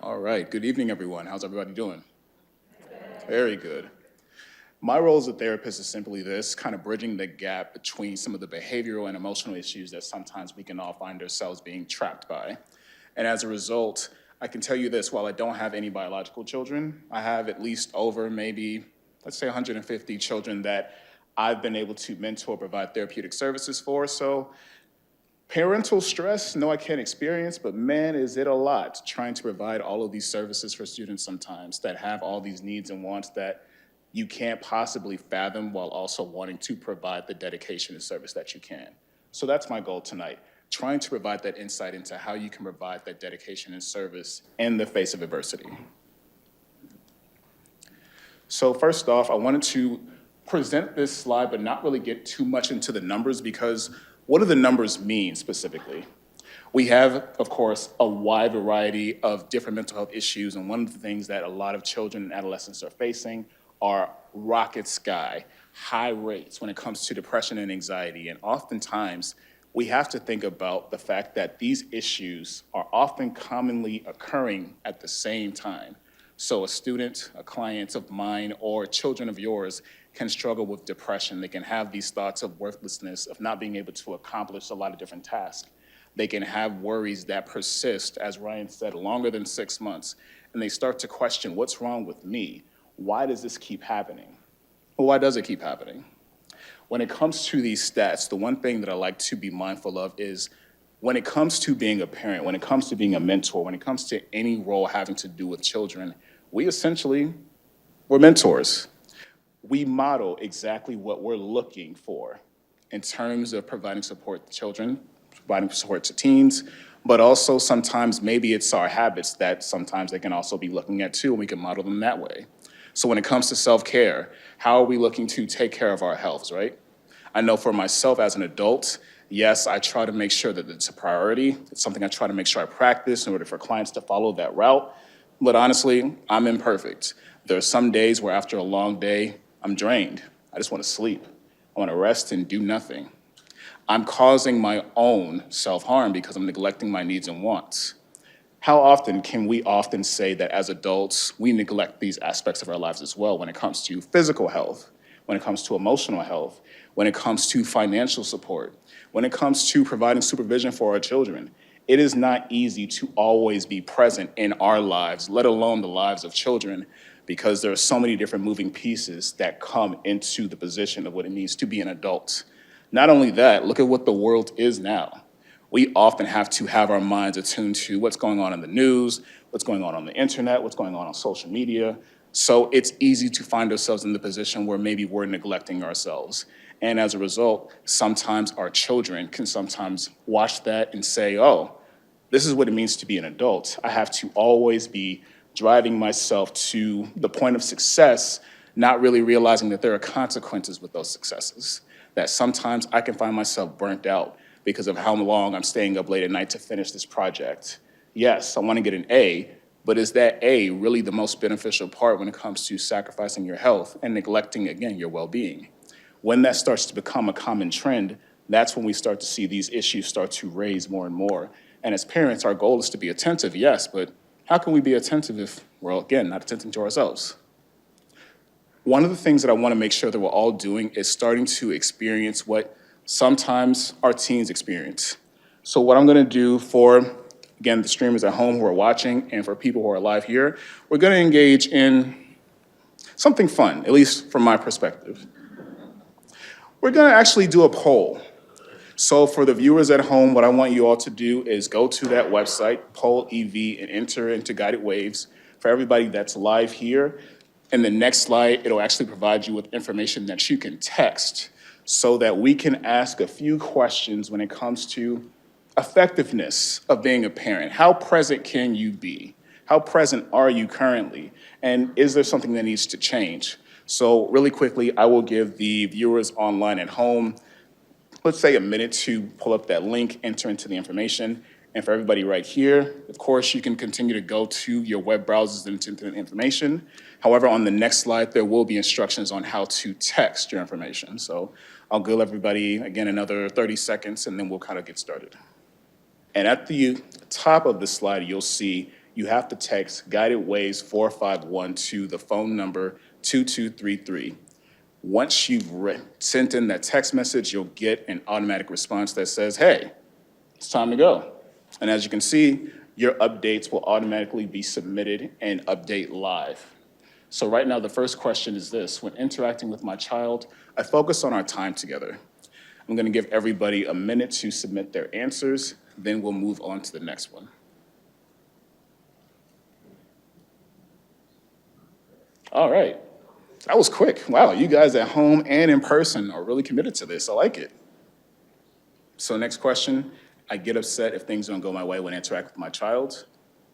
Speaker 4: All right, good evening, everyone. How's everybody doing? Very good. My role as a therapist is simply this, kind of bridging the gap between some of the behavioral and emotional issues that sometimes we can all find ourselves being trapped by. And as a result, I can tell you this, while I don't have any biological children, I have at least over maybe, let's say 150 children that I've been able to mentor, provide therapeutic services for. So parental stress, no, I can't experience, but man, is it a lot trying to provide all of these services for students sometimes that have all these needs and wants that you can't possibly fathom while also wanting to provide the dedication and service that you can. So that's my goal tonight, trying to provide that insight into how you can provide that dedication and service in the face of adversity. So first off, I wanted to present this slide, but not really get too much into the numbers, because what do the numbers mean specifically? We have, of course, a wide variety of different mental health issues, and one of the things that a lot of children and adolescents are facing are rocket sky, high rates when it comes to depression and anxiety. And oftentimes, we have to think about the fact that these issues are often commonly occurring at the same time. So a student, a client of mine, or children of yours can struggle with depression. They can have these thoughts of worthlessness, of not being able to accomplish a lot of different tasks. They can have worries that persist, as Ryan said, longer than 6 months. And they start to question, what's wrong with me? Why does this keep happening? Well, why does it keep happening? When it comes to these stats, the one thing that I like to be mindful of is when it comes to being a parent, when it comes to being a mentor, when it comes to any role having to do with children, we're mentors. We model exactly what we're looking for in terms of providing support to children, providing support to teens, but also sometimes maybe it's our habits that sometimes they can also be looking at too, and we can model them that way. So when it comes to self-care, how are we looking to take care of our health, right? I know for myself as an adult, yes, I try to make sure that it's a priority. It's something I try to make sure I practice in order for clients to follow that route. But honestly, I'm imperfect. There are some days where after a long day, I'm drained. I just want to sleep. I want to rest and do nothing. I'm causing my own self-harm because I'm neglecting my needs and wants. How often can we often say that as adults, we neglect these aspects of our lives as well when it comes to physical health, when it comes to emotional health, when it comes to financial support, when it comes to providing supervision for our children? It is not easy to always be present in our lives, let alone the lives of children, because there are so many different moving pieces that come into the position of what it means to be an adult. Not only that, look at what the world is now. We often have to have our minds attuned to what's going on in the news, what's going on the internet, what's going on social media. So it's easy to find ourselves in the position where maybe we're neglecting ourselves. And as a result, sometimes our children can sometimes watch that and say, oh, this is what it means to be an adult. I have to always be driving myself to the point of success, not really realizing that there are consequences with those successes. That sometimes I can find myself burnt out because of how long I'm staying up late at night to finish this project. Yes, I want to get an A, but is that A really the most beneficial part when it comes to sacrificing your health and neglecting, again, your well-being? When that starts to become a common trend, that's when we start to see these issues start to raise more and more. And as parents, our goal is to be attentive, yes, but how can we be attentive if we're, again, not attentive to ourselves? One of the things that I want to make sure that we're all doing is starting to experience what sometimes our teens experience. So what I'm going to do for, again, the streamers at home who are watching and for people who are live here, we're going to engage in something fun, at least from my perspective. We're going to actually do a poll. So for the viewers at home, what I want you all to do is go to that website, Poll EV, and enter into Guided Waves. For everybody that's live here, in the next slide, it'll actually provide you with information that you can text so that we can ask a few questions when it comes to effectiveness of being a parent. How present can you be? How present are you currently? And is there something that needs to change? So really quickly, I will give the viewers online at home, let's say a minute to pull up that link, enter into the information. And for everybody right here, of course, you can continue to go to your web browsers and enter the information. However, on the next slide, there will be instructions on how to text your information. So I'll give everybody, again, another 30 seconds, and then we'll kind of get started. And at the top of the slide, you'll see you have to text Guided Ways 451 to the phone number 2233. Once you've sent in that text message, you'll get an automatic response that says, hey, it's time to go. And as you can see, your updates will automatically be submitted and update live. So right now, the first question is this. When interacting with my child, I focus on our time together. I'm gonna give everybody a minute to submit their answers, then we'll move on to the next one. All right, that was quick. Wow, you guys at home and in person are really committed to this. I like it. So next question, I get upset if things don't go my way when I interact with my child.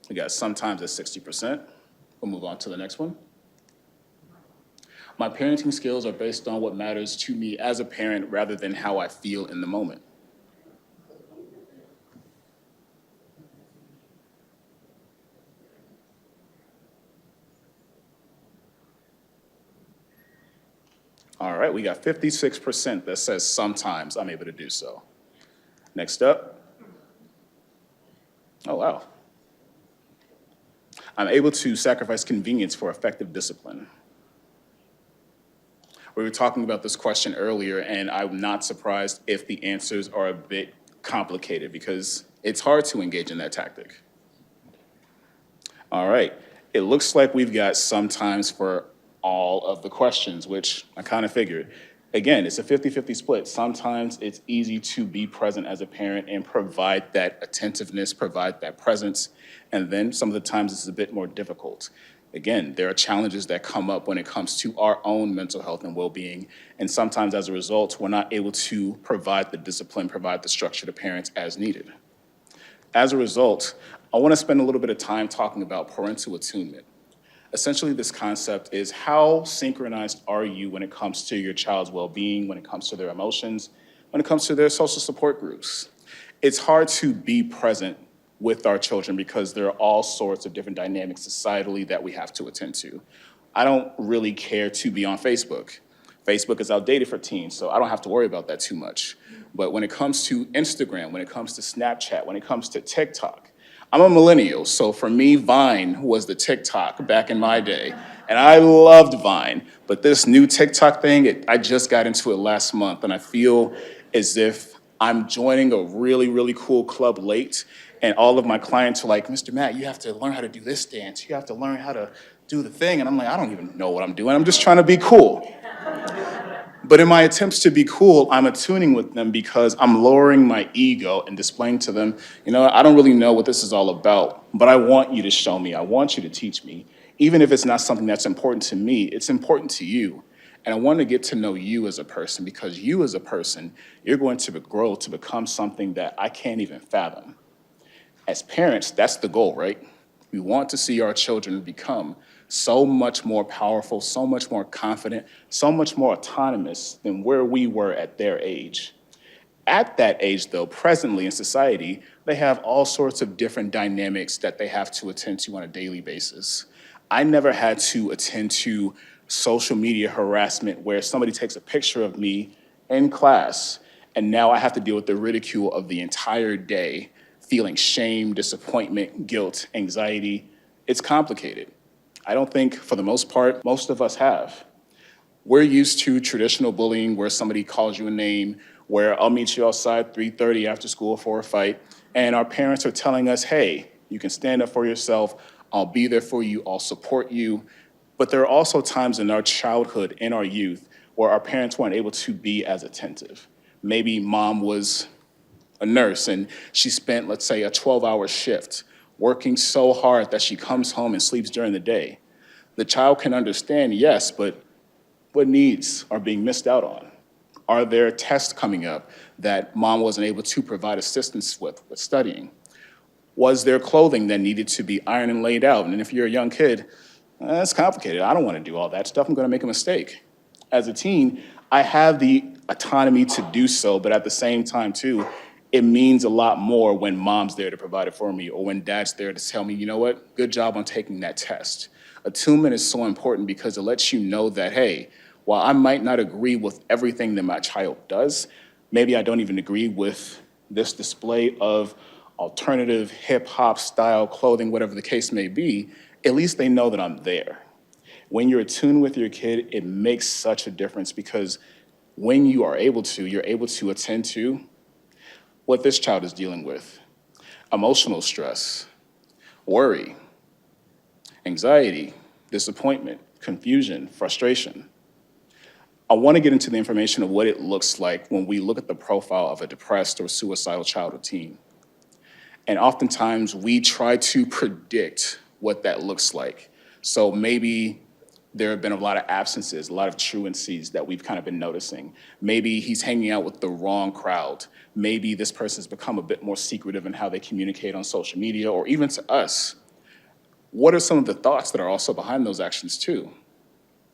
Speaker 4: We got sometimes at 60%. We'll move on to the next one. My parenting skills are based on what matters to me as a parent rather than how I feel in the moment. All right, we got 56% that says sometimes I'm able to do so. Next up. Oh, wow. I'm able to sacrifice convenience for effective discipline. We were talking about this question earlier, and I'm not surprised if the answers are a bit complicated because it's hard to engage in that tactic. All right, it looks like we've got sometimes for all of the questions, which I kind of figured. Again, it's a 50-50 split. Sometimes it's easy to be present as a parent and provide that attentiveness, provide that presence, and then some of the times it's a bit more difficult. Again, there are challenges that come up when it comes to our own mental health and well-being, and sometimes as a result, we're not able to provide the discipline, provide the structure to parents as needed. As a result, I want to spend a little bit of time talking about parental attunement. Essentially, this concept is how synchronized are you when it comes to your child's well-being, when it comes to their emotions, when it comes to their social support groups. It's hard to be present with our children because there are all sorts of different dynamics societally that we have to attend to. I don't really care to be on Facebook. Facebook is outdated for teens, so I don't have to worry about that too much. But when it comes to Instagram, when it comes to Snapchat, when it comes to TikTok, I'm a millennial, so for me, Vine was the TikTok back in my day. And I loved Vine, but this new TikTok thing, I just got into it last month, and I feel as if I'm joining a really, really cool club late, and all of my clients are like, Mr. Matt, you have to learn how to do this dance. You have to learn how to do the thing. And I'm like, I don't even know what I'm doing. I'm just trying to be cool. But in my attempts to be cool, I'm attuning with them because I'm lowering my ego and displaying to them, I don't really know what this is all about, but I want you to show me. I want you to teach me. Even if it's not something that's important to me, it's important to you. And I want to get to know you as a person because you as a person, you're going to grow to become something that I can't even fathom. As parents, that's the goal, right? We want to see our children become so much more powerful, so much more confident, so much more autonomous than where we were at their age. At that age, though, presently in society, they have all sorts of different dynamics that they have to attend to on a daily basis. I never had to attend to social media harassment where somebody takes a picture of me in class, and now I have to deal with the ridicule of the entire day, feeling shame, disappointment, guilt, anxiety. It's complicated. I don't think, for the most part, most of us have. We're used to traditional bullying where somebody calls you a name, where I'll meet you outside 3:30 after school for a fight, and our parents are telling us, hey, you can stand up for yourself, I'll be there for you, I'll support you. But there are also times in our childhood, in our youth, where our parents weren't able to be as attentive. Maybe mom was a nurse and she spent, let's say, a 12-hour shift, working so hard that she comes home and sleeps during the day. The child can understand, yes, but what needs are being missed out on? Are there tests coming up that mom wasn't able to provide assistance with studying? Was there clothing that needed to be ironed and laid out? And if you're a young kid, that's complicated. I don't want to do all that stuff. I'm going to make a mistake. As a teen, I have the autonomy to do so, but at the same time, too, it means a lot more when mom's there to provide it for me or when dad's there to tell me, you know what, good job on taking that test. Attunement is so important because it lets you know that, hey, while I might not agree with everything that my child does, maybe I don't even agree with this display of alternative hip hop style clothing, whatever the case may be, at least they know that I'm there. When you're attuned with your kid, it makes such a difference because when you are able to, you're able to attend to what this child is dealing with. Emotional stress, worry, anxiety, disappointment, confusion, frustration. I want to get into the information of what it looks like when we look at the profile of a depressed or suicidal child or teen. And oftentimes we try to predict what that looks like. So maybe there have been a lot of absences, a lot of truancies that we've kind of been noticing. Maybe he's hanging out with the wrong crowd. Maybe this person's become a bit more secretive in how they communicate on social media or even to us. What are some of the thoughts that are also behind those actions too?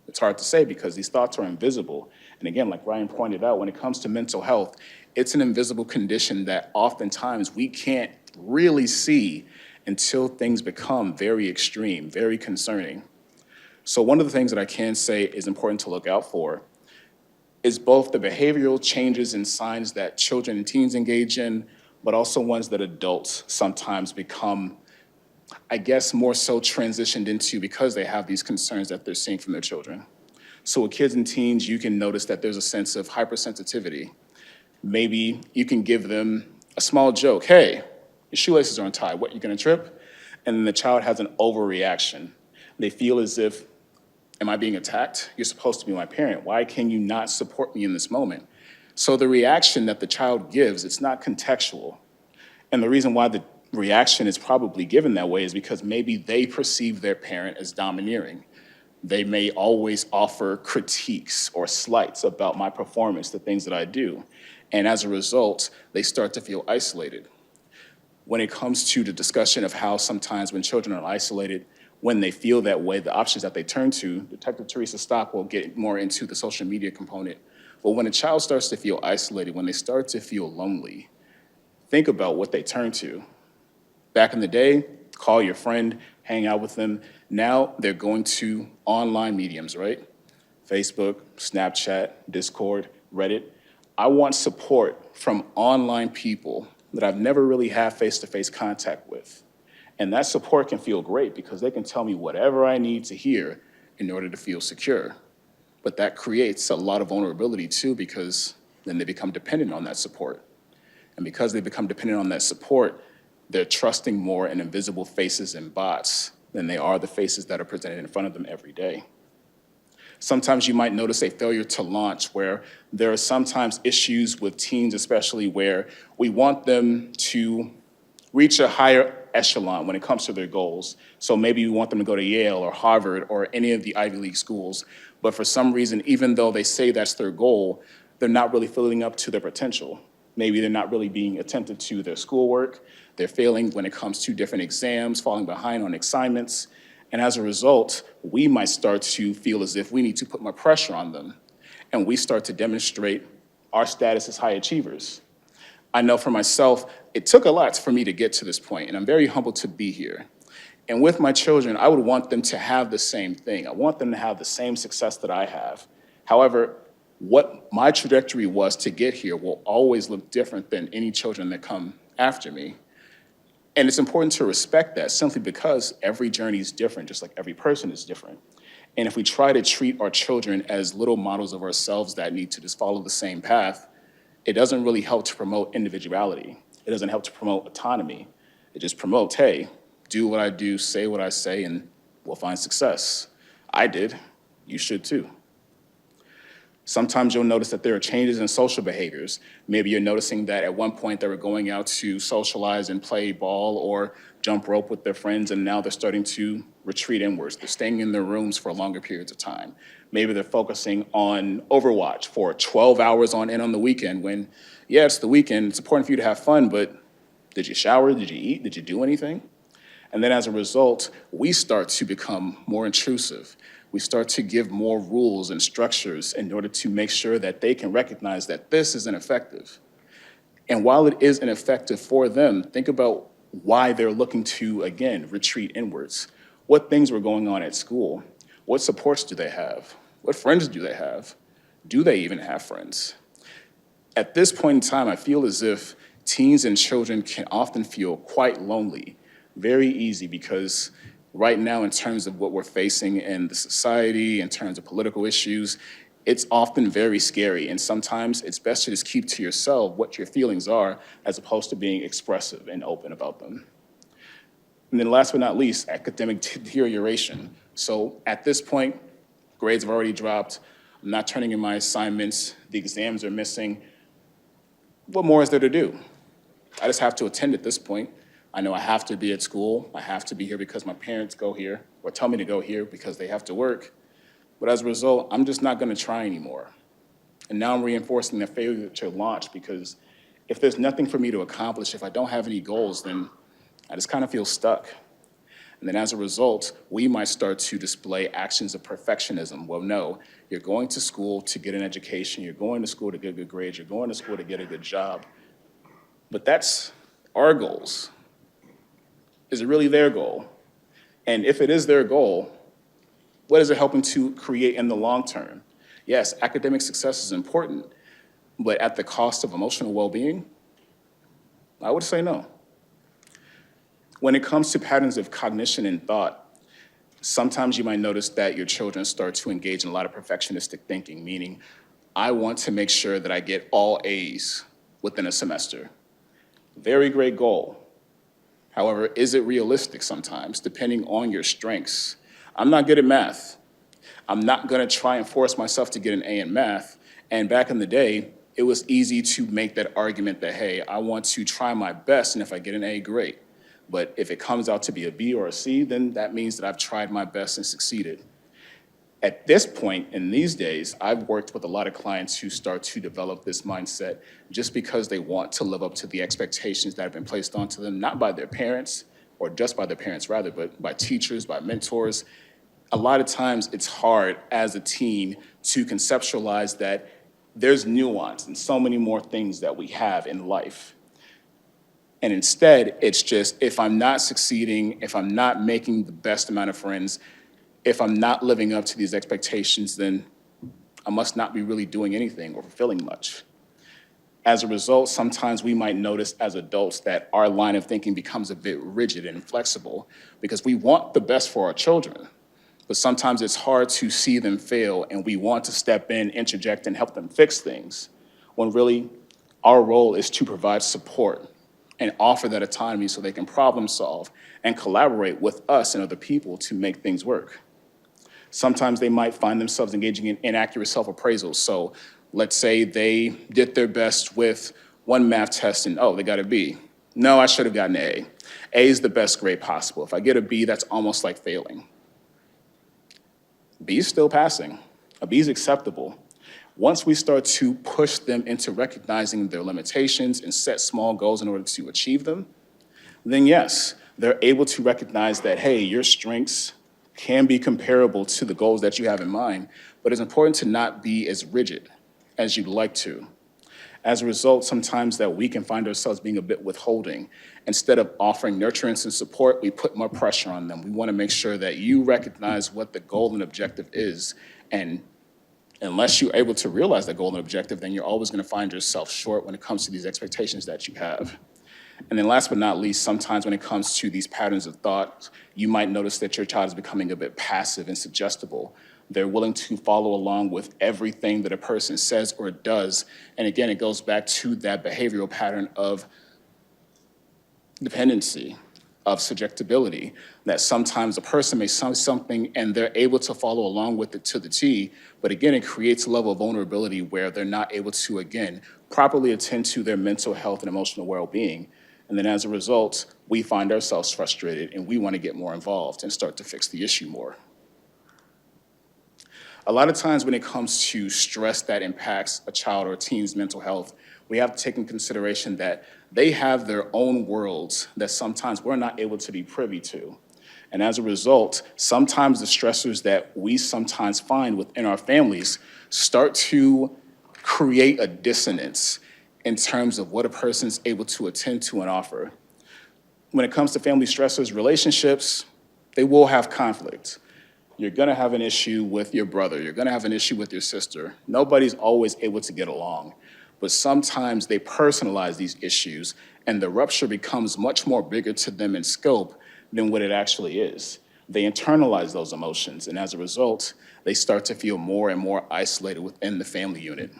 Speaker 4: It's hard to say because these thoughts are invisible. And again, like Ryan pointed out, when it comes to mental health, it's an invisible condition that oftentimes we can't really see until things become very extreme, very concerning. So one of the things that I can say is important to look out for is both the behavioral changes and signs that children and teens engage in, but also ones that adults sometimes become, I guess, more so transitioned into because they have these concerns that they're seeing from their children. So with kids and teens, you can notice that there's a sense of hypersensitivity. Maybe you can give them a small joke. Hey, your shoelaces are untied. What, you gonna trip? And then the child has an overreaction. They feel as if, am I being attacked? You're supposed to be my parent. Why can you not support me in this moment? So the reaction that the child gives, it's not contextual. And the reason why the reaction is probably given that way is because maybe they perceive their parent as domineering. They may always offer critiques or slights about my performance, the things that I do. And as a result, they start to feel isolated. When it comes to the discussion of how sometimes when children are isolated, when they feel that way, the options that they turn to, Detective Teresa Stock will get more into the social media component. But when a child starts to feel isolated, when they start to feel lonely, think about what they turn to. Back in the day, call your friend, hang out with them. Now they're going to online mediums, right? Facebook, Snapchat, Discord, Reddit. I want support from online people that I've never really had face-to-face contact with. And that support can feel great because they can tell me whatever I need to hear in order to feel secure. But that creates a lot of vulnerability too because then they become dependent on that support. And because they become dependent on that support, they're trusting more in invisible faces and bots than they are the faces that are presented in front of them every day. Sometimes you might notice a failure to launch where there are sometimes issues with teens, especially where we want them to reach a higher echelon when it comes to their goals. So maybe we want them to go to Yale or Harvard or any of the Ivy League schools. But for some reason, even though they say that's their goal, they're not really filling up to their potential. Maybe they're not really being attentive to their schoolwork. They're failing when it comes to different exams, falling behind on assignments. And as a result, we might start to feel as if we need to put more pressure on them. And we start to demonstrate our status as high achievers. I know for myself, it took a lot for me to get to this point, and I'm very humbled to be here. And with my children, I would want them to have the same thing. I want them to have the same success that I have. However, what my trajectory was to get here will always look different than any children that come after me. And it's important to respect that simply because every journey is different, just like every person is different. And if we try to treat our children as little models of ourselves that need to just follow the same path, it doesn't really help to promote individuality. It doesn't help to promote autonomy. It just promotes, hey, do what I do, say what I say, and we'll find success. I did. You should too. Sometimes you'll notice that there are changes in social behaviors. Maybe you're noticing that at one point they were going out to socialize and play ball or jump rope with their friends, and now they're starting to retreat inwards. They're staying in their rooms for longer periods of time. Maybe they're focusing on Overwatch for 12 hours on end on the weekend when, yeah, it's the weekend, it's important for you to have fun, but did you shower, did you eat, did you do anything? And then as a result, we start to become more intrusive. We start to give more rules and structures in order to make sure that they can recognize that this is ineffective. And while it is ineffective for them, think about why they're looking to, again, retreat inwards. What things were going on at school? What supports do they have? What friends do they have? Do they even have friends? At this point in time, I feel as if teens and children can often feel quite lonely, very easy, because right now, in terms of what we're facing in the society, in terms of political issues, it's often very scary. And sometimes it's best to just keep to yourself what your feelings are, as opposed to being expressive and open about them. And then last but not least, academic deterioration. So at this point, grades have already dropped. I'm not turning in my assignments. The exams are missing. What more is there to do? I just have to attend at this point. I know I have to be at school. I have to be here because my parents go here, or tell me to go here because they have to work. But as a result, I'm just not going to try anymore. And now I'm reinforcing the failure to launch, because if there's nothing for me to accomplish, if I don't have any goals, then I just kind of feel stuck. And then as a result, we might start to display actions of perfectionism. Well, no, you're going to school to get an education, you're going to school to get good grades, you're going to school to get a good job. But that's our goals. Is it really their goal? And if it is their goal, what is it helping to create in the long term? Yes, academic success is important, but at the cost of emotional well-being? I would say no. When it comes to patterns of cognition and thought, sometimes you might notice that your children start to engage in a lot of perfectionistic thinking, meaning, I want to make sure that I get all A's within a semester. Very great goal. However, is it realistic sometimes, depending on your strengths? I'm not good at math. I'm not going to try and force myself to get an A in math. And back in the day, it was easy to make that argument that, hey, I want to try my best, and if I get an A, great. But if it comes out to be a B or a C, then that means that I've tried my best and succeeded. At this point, in these days, I've worked with a lot of clients who start to develop this mindset just because they want to live up to the expectations that have been placed onto them, not by their parents, or just by their parents rather, but by teachers, by mentors. A lot of times it's hard as a teen to conceptualize that there's nuance and so many more things that we have in life. And instead, it's just, if I'm not succeeding, if I'm not making the best amount of friends, if I'm not living up to these expectations, then I must not be really doing anything or fulfilling much. As a result, sometimes we might notice as adults that our line of thinking becomes a bit rigid and inflexible, because we want the best for our children. But sometimes it's hard to see them fail, and we want to step in, interject, and help them fix things, when really our role is to provide support and offer that autonomy so they can problem solve and collaborate with us and other people to make things work. Sometimes they might find themselves engaging in inaccurate self-appraisals. So let's say they did their best with one math test and, oh, they got a B. No, I should have gotten an A. A is the best grade possible. If I get a B, that's almost like failing. B is still passing. A B is acceptable. Once we start to push them into recognizing their limitations and set small goals in order to achieve them, then yes, they're able to recognize that, hey, your strengths can be comparable to the goals that you have in mind, but it's important to not be as rigid as you'd like to. As a result, sometimes that we can find ourselves being a bit withholding. Instead of offering nurturance and support, we put more pressure on them. We want to make sure that you recognize what the goal and objective is, and unless you're able to realize that goal and objective, then you're always going to find yourself short when it comes to these expectations that you have. And then last but not least, sometimes when it comes to these patterns of thought, you might notice that your child is becoming a bit passive and suggestible. They're willing to follow along with everything that a person says or does. And again, it goes back to that behavioral pattern of dependency, of subjectability, that sometimes a person may say something and they're able to follow along with it to the T, but again, it creates a level of vulnerability where they're not able to, again, properly attend to their mental health and emotional well-being. And then as a result, we find ourselves frustrated and we want to get more involved and start to fix the issue more. A lot of times when it comes to stress that impacts a child or a teen's mental health, we have to take in consideration that they have their own worlds that sometimes we're not able to be privy to. And as a result, sometimes the stressors that we sometimes find within our families start to create a dissonance in terms of what a person's able to attend to and offer. When it comes to family stressors, relationships, they will have conflict. You're gonna have an issue with your brother. You're gonna have an issue with your sister. Nobody's always able to get along. but sometimes they personalize these issues and the rupture becomes much more bigger to them in scope than what it actually is. They internalize those emotions, and as a result, they start to feel more and more isolated within the family unit.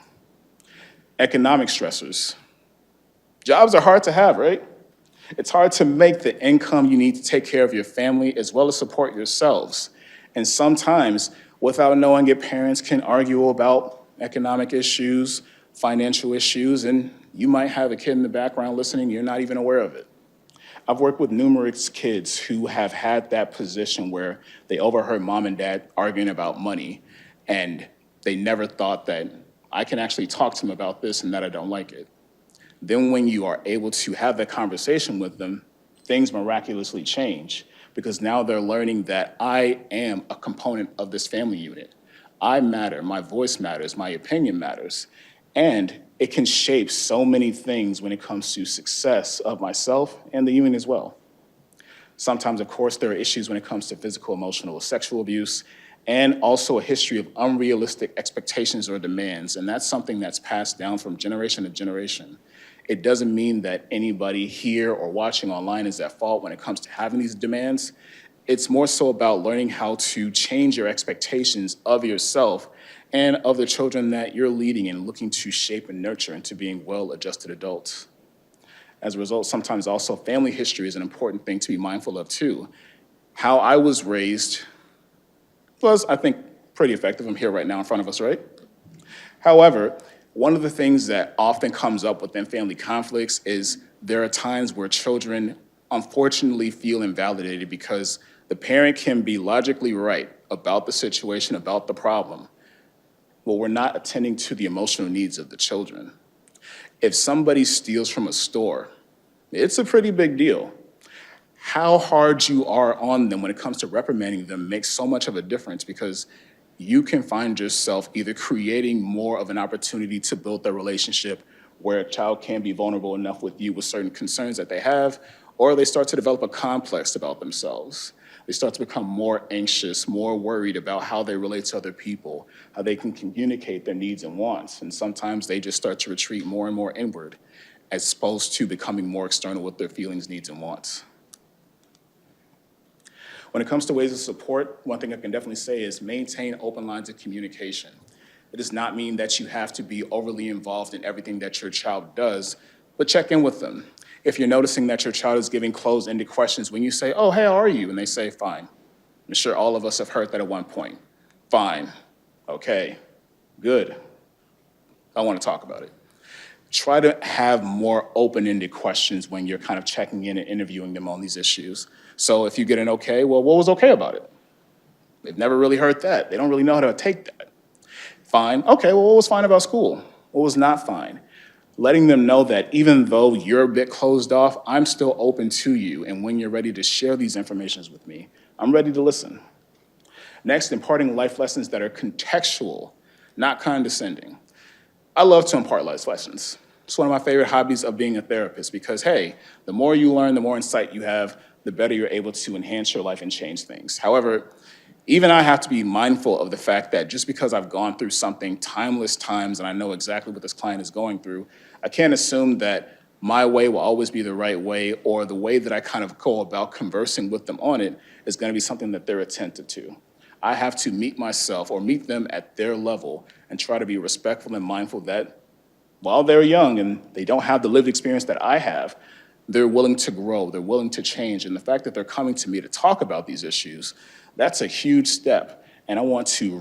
Speaker 4: Economic stressors. Jobs are hard to have, right? It's hard to make the income you need to take care of your family as well as support yourselves. And sometimes, without knowing it, parents can argue about economic issues, financial issues, and you might have a kid in the background listening, you're not even aware of it. I've worked with numerous kids who have had that position where they overheard mom and dad arguing about money, and they never thought that I can actually talk to them about this and that I don't like it. Then when you are able to have that conversation with them, things miraculously change because now they're learning that I am a component of this family unit. I matter, my voice matters, my opinion matters, and it can shape so many things when it comes to success of myself and the unit as well. Sometimes, of course, there are issues when it comes to physical, emotional, or sexual abuse, and also a history of unrealistic expectations or demands, and that's something that's passed down from generation to generation. It doesn't mean that anybody here or watching online is at fault when it comes to having these demands. It's more so about learning how to change your expectations of yourself and of the children that you're leading and looking to shape and nurture into being well-adjusted adults. As a result, sometimes also family history is an important thing to be mindful of too. How I was raised was, I think, pretty effective. I'm here right now in front of us, right? However, one of the things that often comes up within family conflicts is there are times where children unfortunately feel invalidated because the parent can be logically right about the situation, about the problem, but we're not attending to the emotional needs of the children. If somebody steals from a store, it's a pretty big deal. How hard you are on them when it comes to reprimanding them makes so much of a difference because you can find yourself either creating more of an opportunity to build their relationship where a child can be vulnerable enough with you with certain concerns that they have, or they start to develop a complex about themselves. They start to become more anxious, more worried about how they relate to other people, how they can communicate their needs and wants. And sometimes they just start to retreat more and more inward as opposed to becoming more external with their feelings, needs, and wants. When it comes to ways of support, one thing I can definitely say is maintain open lines of communication. It does not mean that you have to be overly involved in everything that your child does, but check in with them. If you're noticing that your child is giving closed-ended questions, when you say, "Oh, hey, how are you?" and they say, "Fine." I'm sure all of us have heard that at one point. Fine, okay, good. I want to talk about it. Try to have more open-ended questions when you're kind of checking in and interviewing them on these issues. So if you get an okay, well, what was okay about it? They've never really heard that. They don't really know how to take that. Fine, okay, well, what was fine about school? What was not fine? Letting them know that even though you're a bit closed off, I'm still open to you, and when you're ready to share these informations with me, I'm ready to listen. Next, imparting life lessons that are contextual, not condescending. I love to impart life lessons. It's one of my favorite hobbies of being a therapist because, hey, the more you learn, the more insight you have, the better you're able to enhance your life and change things. However, even I have to be mindful of the fact that just because I've gone through something timeless times and I know exactly what this client is going through, I can't assume that my way will always be the right way or the way that I kind of go about conversing with them on it is going to be something that they're attentive to. I have to meet myself or meet them at their level and try to be respectful and mindful that while they're young and they don't have the lived experience that I have, they're willing to grow, they're willing to change. And the fact that they're coming to me to talk about these issues, that's a huge step. And I want to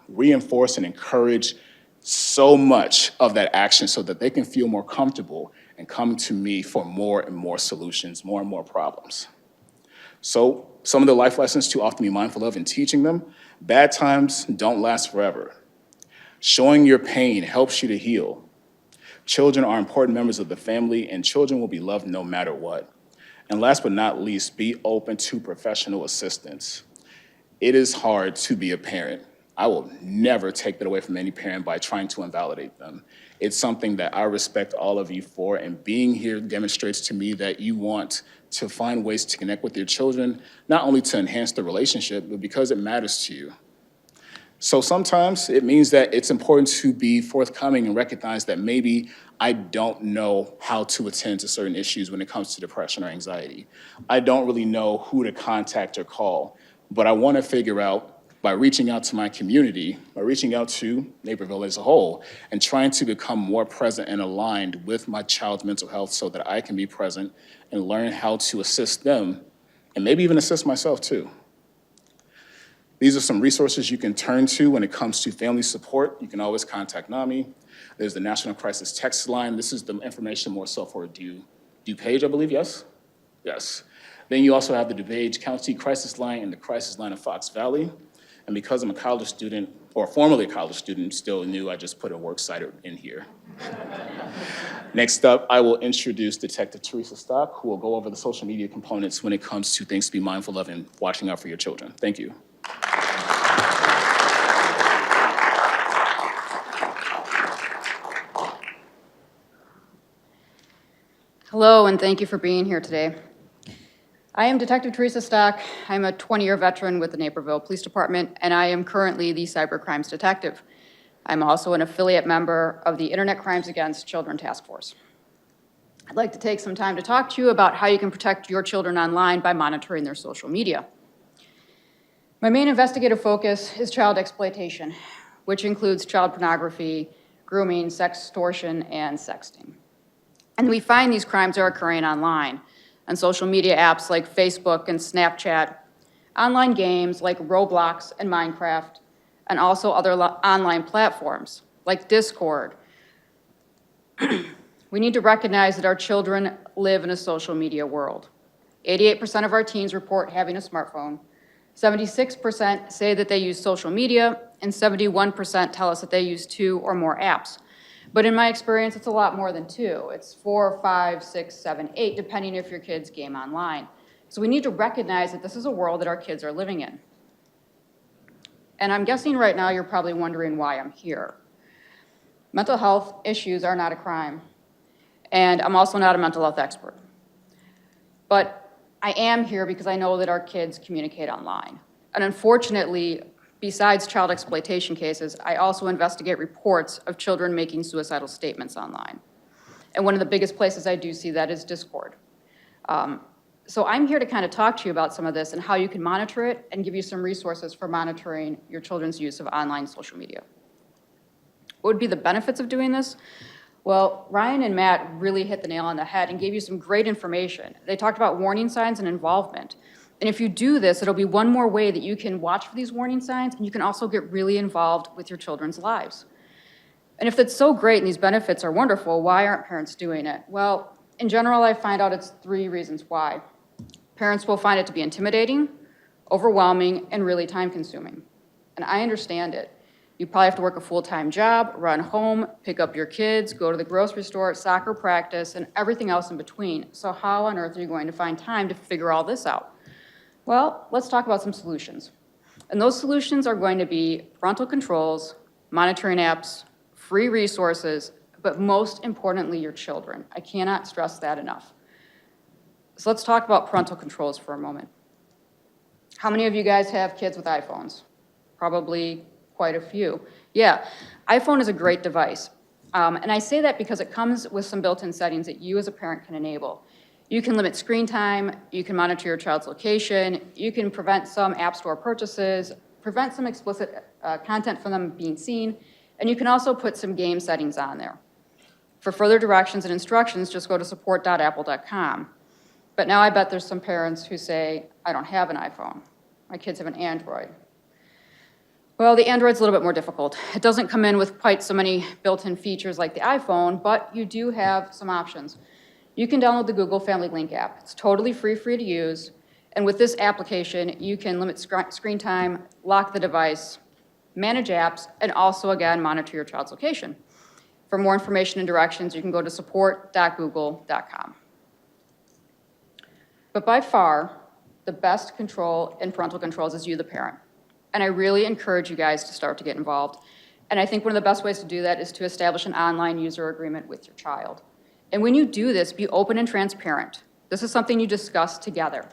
Speaker 4: reinforce and encourage so much of that action so that they can feel more comfortable and come to me for more and more solutions, more and more problems. So some of the life lessons to often be mindful of in teaching them: bad times don't last forever. Showing your pain helps you to heal. Children are important members of the family, and children will be loved no matter what. And last but not least, be open to professional assistance. It is hard to be a parent. I will never take that away from any parent by trying to invalidate them. It's something that I respect all of you for, and being here demonstrates to me that you want to find ways to connect with your children, not only to enhance the relationship, but because it matters to you. So sometimes it means that it's important to be forthcoming and recognize that maybe I don't know how to attend to certain issues when it comes to depression or anxiety. I don't really know who to contact or call, but I want to figure out by reaching out to my community, by reaching out to Naperville as a whole, and trying to become more present and aligned with my child's mental health so that I can be present and learn how to assist them and maybe even assist myself too. These are some resources you can turn to when it comes to family support. You can always contact NAMI. There's the National Crisis Text Line. This is the information more so for DuPage, I believe, yes? Yes. Then you also have the DuPage County Crisis Line and the Crisis Line of Fox Valley. And because I'm a college student, or formerly a college student, still new, I just put a work site in here. Next up, I will introduce Detective Teresa Stock, who will go over the social media components when it comes to things to be mindful of and watching out for your children. Thank you.
Speaker 5: Hello, and thank you for being here today. I am Detective Teresa Stock. I'm a 20-year veteran with the Naperville Police Department, and I am currently the cybercrimes detective. I'm also an affiliate member of the Internet Crimes Against Children Task Force. I'd like to take some time to talk to you about how you can protect your children online by monitoring their social media. My main investigative focus is child exploitation, which includes child pornography, grooming, sextortion, and sexting. And we find these crimes are occurring online, on social media apps like Facebook and Snapchat, online games like Roblox and Minecraft, and also other online platforms like Discord. We need to recognize that our children live in a social media world. 88% of our teens report having a smartphone, 76% say that they use social media, and 71% tell us that they use 2 or more apps. But in my experience, it's a lot more than 2. It's 4, 5, 6, 7, 8, depending if your kids game online. So we need to recognize that this is a world that our kids are living in. And I'm guessing right now you're probably wondering why I'm here. Mental health issues are not a crime, and I'm also not a mental health expert. But I am here because I know that our kids communicate online. And unfortunately, besides child exploitation cases, I also investigate reports of children making suicidal statements online. And one of the biggest places I do see that is Discord. So I'm here to kind of talk to you about some of this and how you can monitor it and give you some resources for monitoring your children's use of online social media. What would be the benefits of doing this? Well, Ryan and Matt really hit the nail on the head and gave you some great information. They talked about warning signs and involvement. And if you do this, it'll be one more way that you can watch for these warning signs, and you can also get really involved with your children's lives. And if that's so great and these benefits are wonderful, why aren't parents doing it? Well, in general, I find out it's 3 reasons why. Parents will find it to be intimidating, overwhelming, and really time-consuming. And I understand it. You probably have to work a full-time job, run home, pick up your kids, go to the grocery store, soccer practice, and everything else in between. So how on earth are you going to find time to figure all this out? Well, let's talk about some solutions. And those solutions are going to be parental controls, monitoring apps, free resources, but most importantly, your children. I cannot stress that enough. So let's talk about parental controls for a moment. How many of you guys have kids with iPhones? Probably quite a few. Yeah, iPhone is a great device. And I say that because it comes with some built-in settings that you as a parent can enable. You can limit screen time, you can monitor your child's location, you can prevent some App Store purchases, prevent some explicit content from them being seen, and you can also put some game settings on there. For further directions and instructions, just go to support.apple.com. But now I bet there's some parents who say, I don't have an iPhone. My kids have an Android. Well, the Android's a little bit more difficult. It doesn't come in with quite so many built-in features like the iPhone, but you do have some options. You can download the Google Family Link app. It's totally free to use. And with this application, you can limit screen time, lock the device, manage apps, and also, again, monitor your child's location. For more information and directions, you can go to support.google.com. But by far, the best control in parental controls is you, the parent. And I really encourage you guys to start to get involved. And I think one of the best ways to do that is to establish an online user agreement with your child. And when you do this, be open and transparent. This is something you discuss together.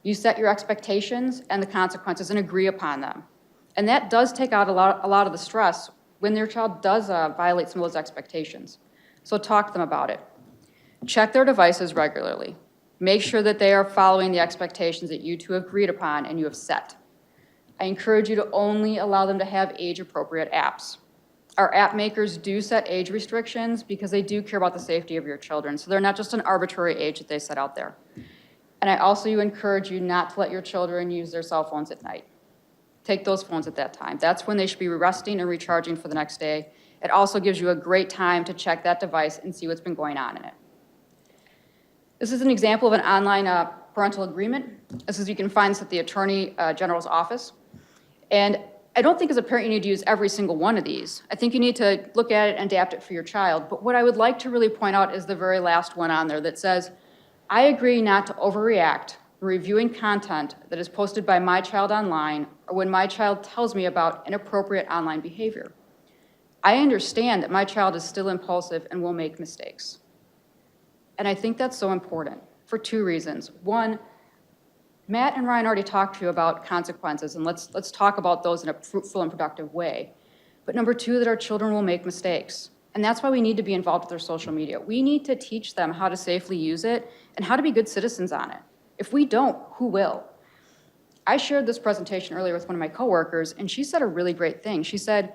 Speaker 5: You set your expectations and the consequences and agree upon them. And that does take out a lot of the stress when their child does violate some of those expectations. So talk to them about it. Check their devices regularly. Make sure that they are following the expectations that you two have agreed upon and you have set. I encourage you to only allow them to have age-appropriate apps. Our app makers do set age restrictions because they do care about the safety of your children, so they're not just an arbitrary age that they set out there. And I also encourage you not to let your children use their cell phones at night. Take those phones at that time. That's when they should be resting and recharging for the next day. It also gives you a great time to check that device and see what's been going on in it. This is an example of an online parental agreement. This is, you can find this at the Attorney General's office. And I don't think as a parent you need to use every single one of these. I think you need to look at it and adapt it for your child. But what I would like to really point out is the very last one on there that says, I agree not to overreact when reviewing content that is posted by my child online or when my child tells me about inappropriate online behavior. I understand that my child is still impulsive and will make mistakes. And I think that's so important for two reasons. One, Matt and Ryan already talked to you about consequences, and let's talk about those in a fruitful and productive way. But number two, that our children will make mistakes. And that's why we need to be involved with their social media. We need to teach them how to safely use it and how to be good citizens on it. If we don't, who will? I shared this presentation earlier with one of my coworkers, and she said a really great thing. She said,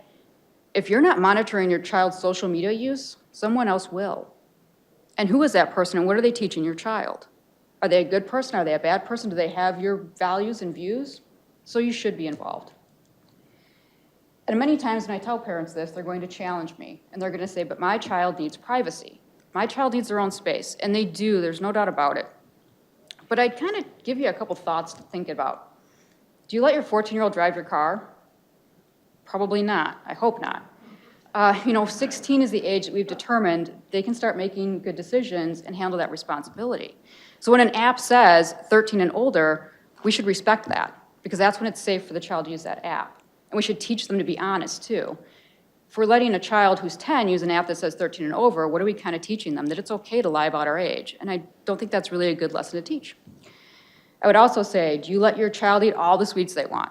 Speaker 5: if you're not monitoring your child's social media use, someone else will. And who is that person, and what are they teaching your child? Are they a good person? Are they a bad person? Do they have your values and views? So you should be involved. And many times when I tell parents this, they're going to challenge me, and they're going to say, but my child needs privacy. My child needs their own space, and they do, there's no doubt about it. But I'd kind of give you a couple thoughts to think about. Do you let your 14-year-old drive your car? Probably not. I hope not. 16 is the age that we've determined they can start making good decisions and handle that responsibility. So when an app says 13 and older, we should respect that because that's when it's safe for the child to use that app. And we should teach them to be honest too. If we're letting a child who's 10 use an app that says 13 and over, what are we kind of teaching them? That it's okay to lie about our age. And I don't think that's really a good lesson to teach. I would also say, do you let your child eat all the sweets they want?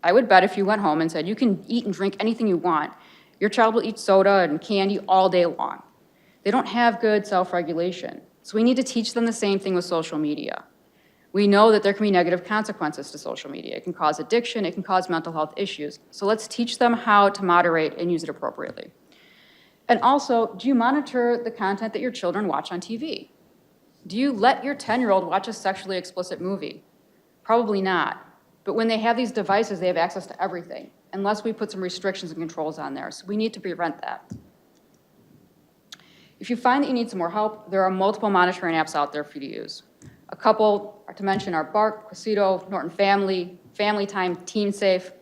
Speaker 5: I would bet if you went home and said, you can eat and drink anything you want, your child will eat soda and candy all day long. They don't have good self-regulation. So we need to teach them the same thing with social media. We know that there can be negative consequences to social media. It can cause addiction, it can cause mental health issues. So let's teach them how to moderate and use it appropriately. And also, do you monitor the content that your children watch on TV? Do you let your 10-year-old watch a sexually explicit movie? Probably not. But when they have these devices, they have access to everything, unless we put some restrictions and controls on there. So we need to prevent that. If you find that you need some more help, there are multiple monitoring apps out there for you to use. A couple to mention are Bark, Quasito, Norton Family, Family Time, Teen Safe.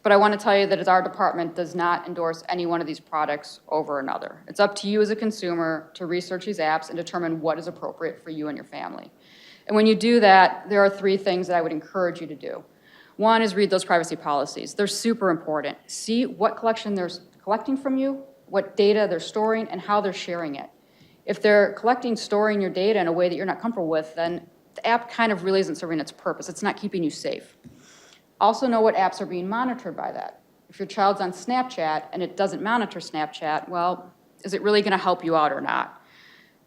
Speaker 5: But I want to tell you that our department does not endorse any one of these products over another. It's up to you as a consumer to research these apps and determine what is appropriate for you and your family. And when you do that, there are 3 things that I would encourage you to do. One is read those privacy policies. They're super important. See what collection they're collecting from you, what data they're storing, and how they're sharing it. If they're storing your data in a way that you're not comfortable with, then the app kind of really isn't serving its purpose. It's not keeping you safe. Also know what apps are being monitored by that. If your child's on Snapchat and it doesn't monitor Snapchat, well, is it really gonna help you out or not?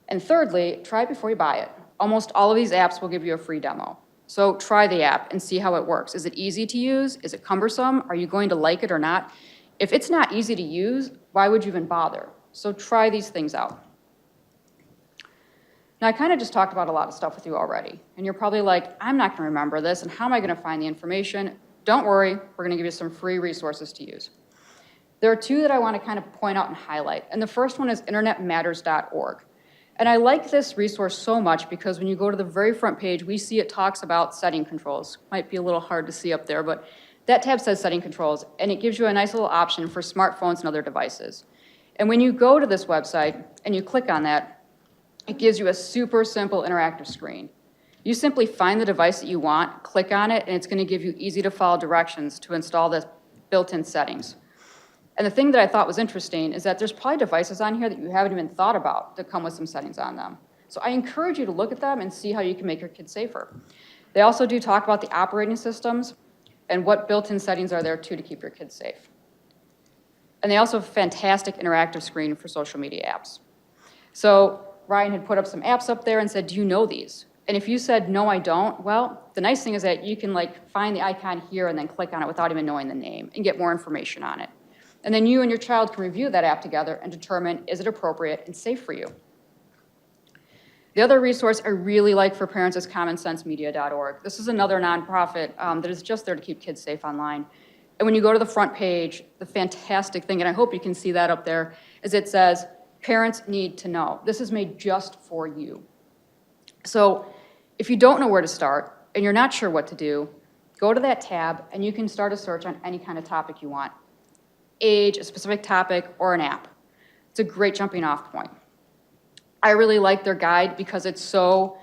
Speaker 5: And thirdly, try it before you buy it. Almost all of these apps will give you a free demo. So try the app and see how it works. Is it easy to use? Is it cumbersome? Are you going to like it or not? If it's not easy to use, why would you even bother? So try these things out. Now, I kind of just talked about a lot of stuff with you already, and you're probably like, I'm not going to remember this, and how am I going to find the information? Don't worry, we're going to give you some free resources to use. There are 2 that I want to kind of point out and highlight, and the first one is internetmatters.org. And I like this resource so much because when you go to the very front page, we see it talks about setting controls. Might be a little hard to see up there, but that tab says setting controls, and it gives you a nice little option for smartphones and other devices. And when you go to this website and you click on that, it gives you a super simple interactive screen. You simply find the device that you want, click on it, and it's going to give you easy to follow directions to install the built-in settings. And the thing that I thought was interesting is that there's probably devices on here that you haven't even thought about that come with some settings on them. So I encourage you to look at them and see how you can make your kids safer. They also do talk about the operating systems. and what built-in settings are there too to keep your kids safe. And they also have a fantastic interactive screen for social media apps. So Ryan had put up some apps up there and said, do you know these? And if you said, no, I don't, well, the nice thing is that you can find the icon here and then click on it without even knowing the name and get more information on it. And then you and your child can review that app together and determine, is it appropriate and safe for you? The other resource I really like for parents is commonsensemedia.org. This is another nonprofit that is just there to keep kids safe online. And when you go to the front page, the fantastic thing, and I hope you can see that up there, is it says, parents need to know. This is made just for you. So if you don't know where to start and you're not sure what to do, go to that tab and you can start a search on any kind of topic you want. Age, a specific topic, or an app. It's a great jumping off point. I really like their guide because it's so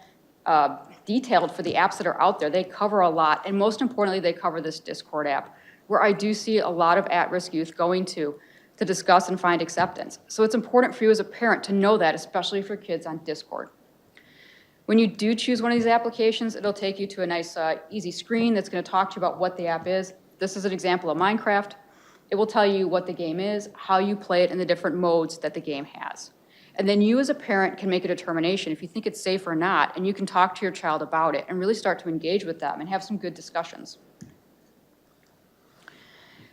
Speaker 5: detailed for the apps that are out there. They cover a lot, and most importantly, they cover this Discord app, where I do see a lot of at-risk youth going to discuss and find acceptance. So it's important for you as a parent to know that, especially for kids on Discord. When you do choose one of these applications, it'll take you to a nice, easy screen that's going to talk to you about what the app is. This is an example of Minecraft. It will tell you what the game is, how you play it, and the different modes that the game has. And then you as a parent can make a determination if you think it's safe or not, and you can talk to your child about it and really start to engage with them and have some good discussions.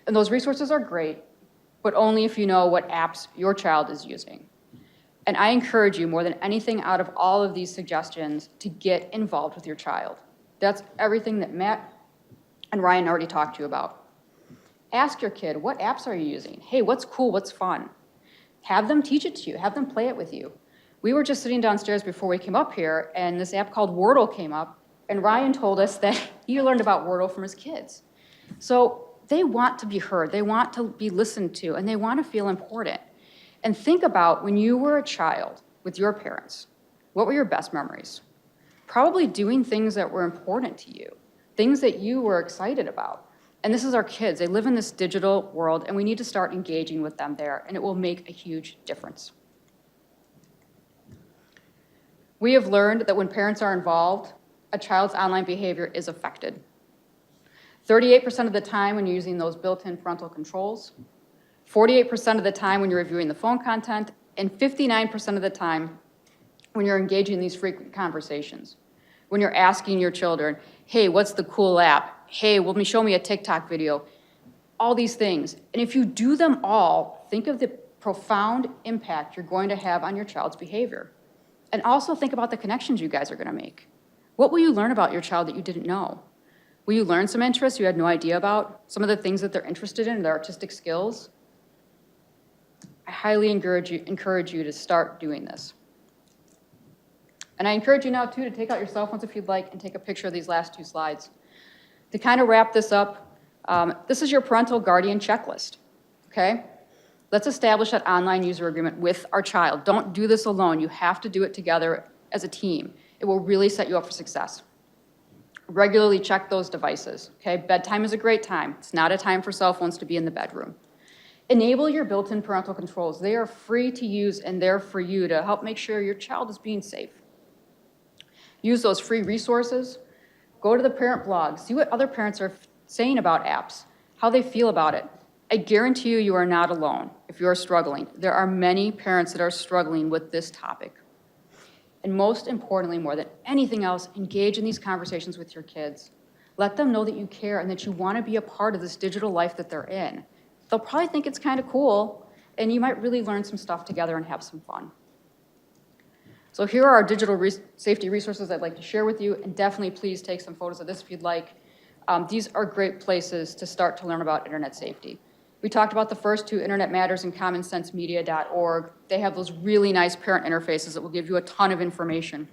Speaker 5: And those resources are great, but only if you know what apps your child is using. And I encourage you more than anything out of all of these suggestions to get involved with your child. That's everything that Matt and Ryan already talked to you about. Ask your kid, what apps are you using? Hey, what's cool, what's fun? Have them teach it to you, have them play it with you. We were just sitting downstairs before we came up here, and this app called Wordle came up, and Ryan told us that he learned about Wordle from his kids. So they want to be heard, they want to be listened to, and they want to feel important. And think about when you were a child with your parents, what were your best memories? Probably doing things that were important to you, things that you were excited about. And this is our kids. They live in this digital world, and we need to start engaging with them there, and it will make a huge difference. We have learned that when parents are involved, a child's online behavior is affected. 38% of the time when you're using those built-in parental controls, 48% of the time when you're reviewing the phone content, and 59% of the time when you're engaging in these frequent conversations. When you're asking your children, hey, what's the cool app? Hey, show me a TikTok video. All these things. And if you do them all, think of the profound impact you're going to have on your child's behavior. And also think about the connections you guys are going to make. What will you learn about your child that you didn't know? Will you learn some interests you had no idea about? Some of the things that they're interested in, their artistic skills? I highly encourage you to start doing this. And I encourage you now, too, to take out your cell phones if you'd like and take a picture of these last two slides. To kind of wrap this up, this is your parental guardian checklist, okay? Let's establish that online user agreement with our child. Don't do this alone. You have to do it together as a team. It will really set you up for success. Regularly check those devices, okay? Bedtime is a great time. It's not a time for cell phones to be in the bedroom. Enable your built-in parental controls. They are free to use and they're for you to help make sure your child is being safe. Use those free resources. Go to the parent blog. See what other parents are saying about apps, how they feel about it. I guarantee you are not alone if you are struggling. There are many parents that are struggling with this topic. And most importantly, more than anything else, engage in these conversations with your kids. Let them know that you care and that you want to be a part of this digital life that they're in. They'll probably think it's kind of cool, and you might really learn some stuff together and have some fun. So here are our digital safety resources I'd like to share with you, and definitely please take some photos of this if you'd like. These are great places to start to learn about internet safety. We talked about the first two, Internet Matters and commonsensemedia.org. They have those really nice parent interfaces that will give you a ton of information.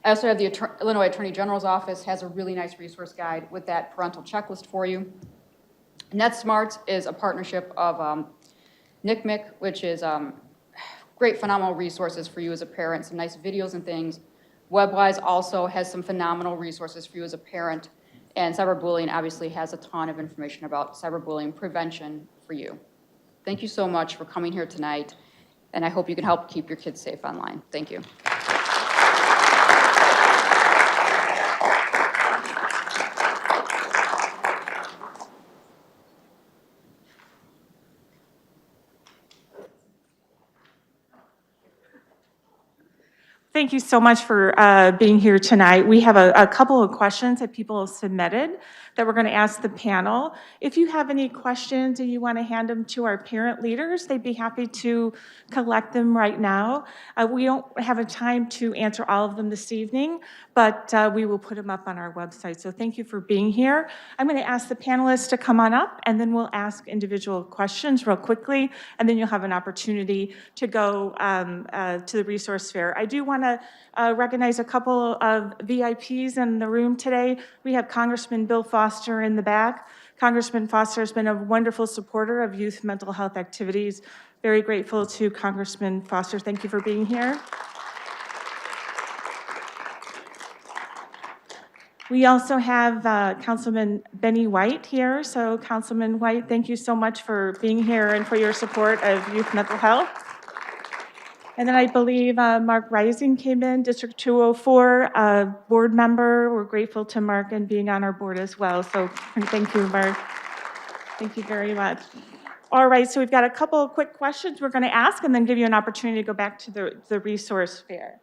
Speaker 5: I also have the Illinois Attorney General's Office has a really nice resource guide with that parental checklist for you. NetSmarts is a partnership of NCMEC, which is great, phenomenal resources for you as a parent, some nice videos and things. WebWise also has some phenomenal resources for you as a parent, and cyberbullying obviously has a ton of information about cyberbullying prevention for you. Thank you so much for coming here tonight, and I hope you can help keep your kids safe online. Thank you.
Speaker 2: Thank you so much for being here tonight. We have a couple of questions that people have submitted that we're going to ask the panel. If you have any questions and you want to hand them to our parent leaders, they'd be happy to collect them right now. We don't have a time to answer all of them this evening, but we will put them up on our website. So thank you for being here. I'm going to ask the panelists to come on up, and then we'll ask individual questions real quickly, and then you'll have an opportunity to go to the resource fair. I do want to recognize a couple of VIPs in the room today. We have Congressman Bill Foster in the back. Congressman Foster has been a wonderful supporter of youth mental health activities. Very grateful to Congressman Foster. Thank you for being here. We also have Councilman Benny White here. So Councilman White, thank you so much for being here and for your support of youth mental health. And then I believe Mark Rising came in, District 204, board member. We're grateful to Mark and being on our board as well. So thank you, Mark. Thank you very much. All right, so we've got a couple of quick questions we're going to ask and then give you an opportunity to go back to the resource fair.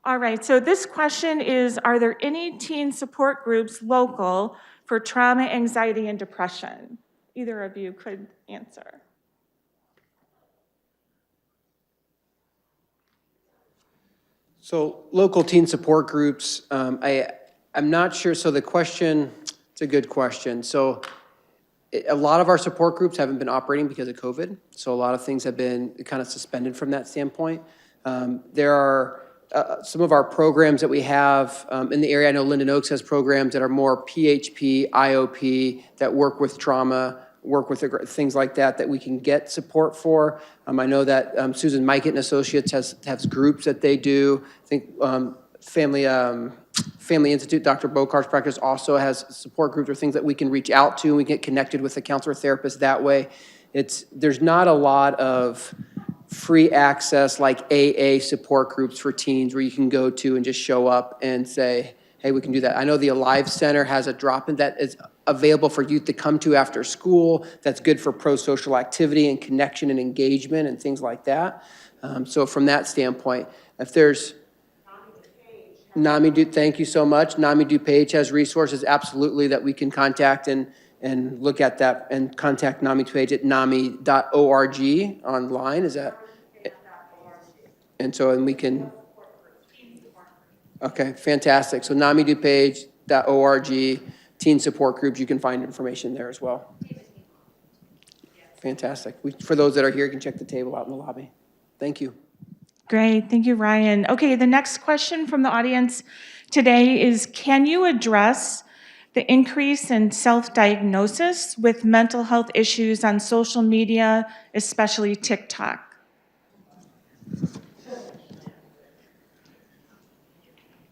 Speaker 2: All right, so this question is, are there any teen support groups local for trauma, anxiety, and depression? Either of you could answer.
Speaker 3: So local teen support groups, I'm not sure, so the question, it's a good question. So a lot of our support groups haven't been operating because of COVID, so a lot of things have been kind of suspended from that standpoint. There are some of our programs that we have in the area. I know Linden Oaks has programs that are more PHP, IOP, that work with trauma, work with things like that, that we can get support for. I know that Susan Mikett and Associates has groups that they do. I think Family Institute, Dr. Bokar's practice also has support groups or things that we can reach out to, and we get connected with the counselor therapist that way. There's not a lot of free access like AA support groups for teens where you can go to and just show up and say, hey, we can do that. I know the Alive Center has a drop-in that is available for youth to come to after school. That's good for pro-social activity and connection and engagement and things like that. So from that standpoint, if there's thank you so much. NAMI DuPage has resources absolutely that we can contact and look at that and contact NAMI DuPage at nami.org online. Is that? And so, and we can. Okay, fantastic. So NAMIDuPage.org, teen support groups, you can find information there as well. Fantastic. For those that are here, you can check the table out in the lobby. Thank you.
Speaker 2: Great, thank you, Ryan. Okay, the next question from the audience today is, can you address the increase in self-diagnosis with mental health issues on social media, especially TikTok?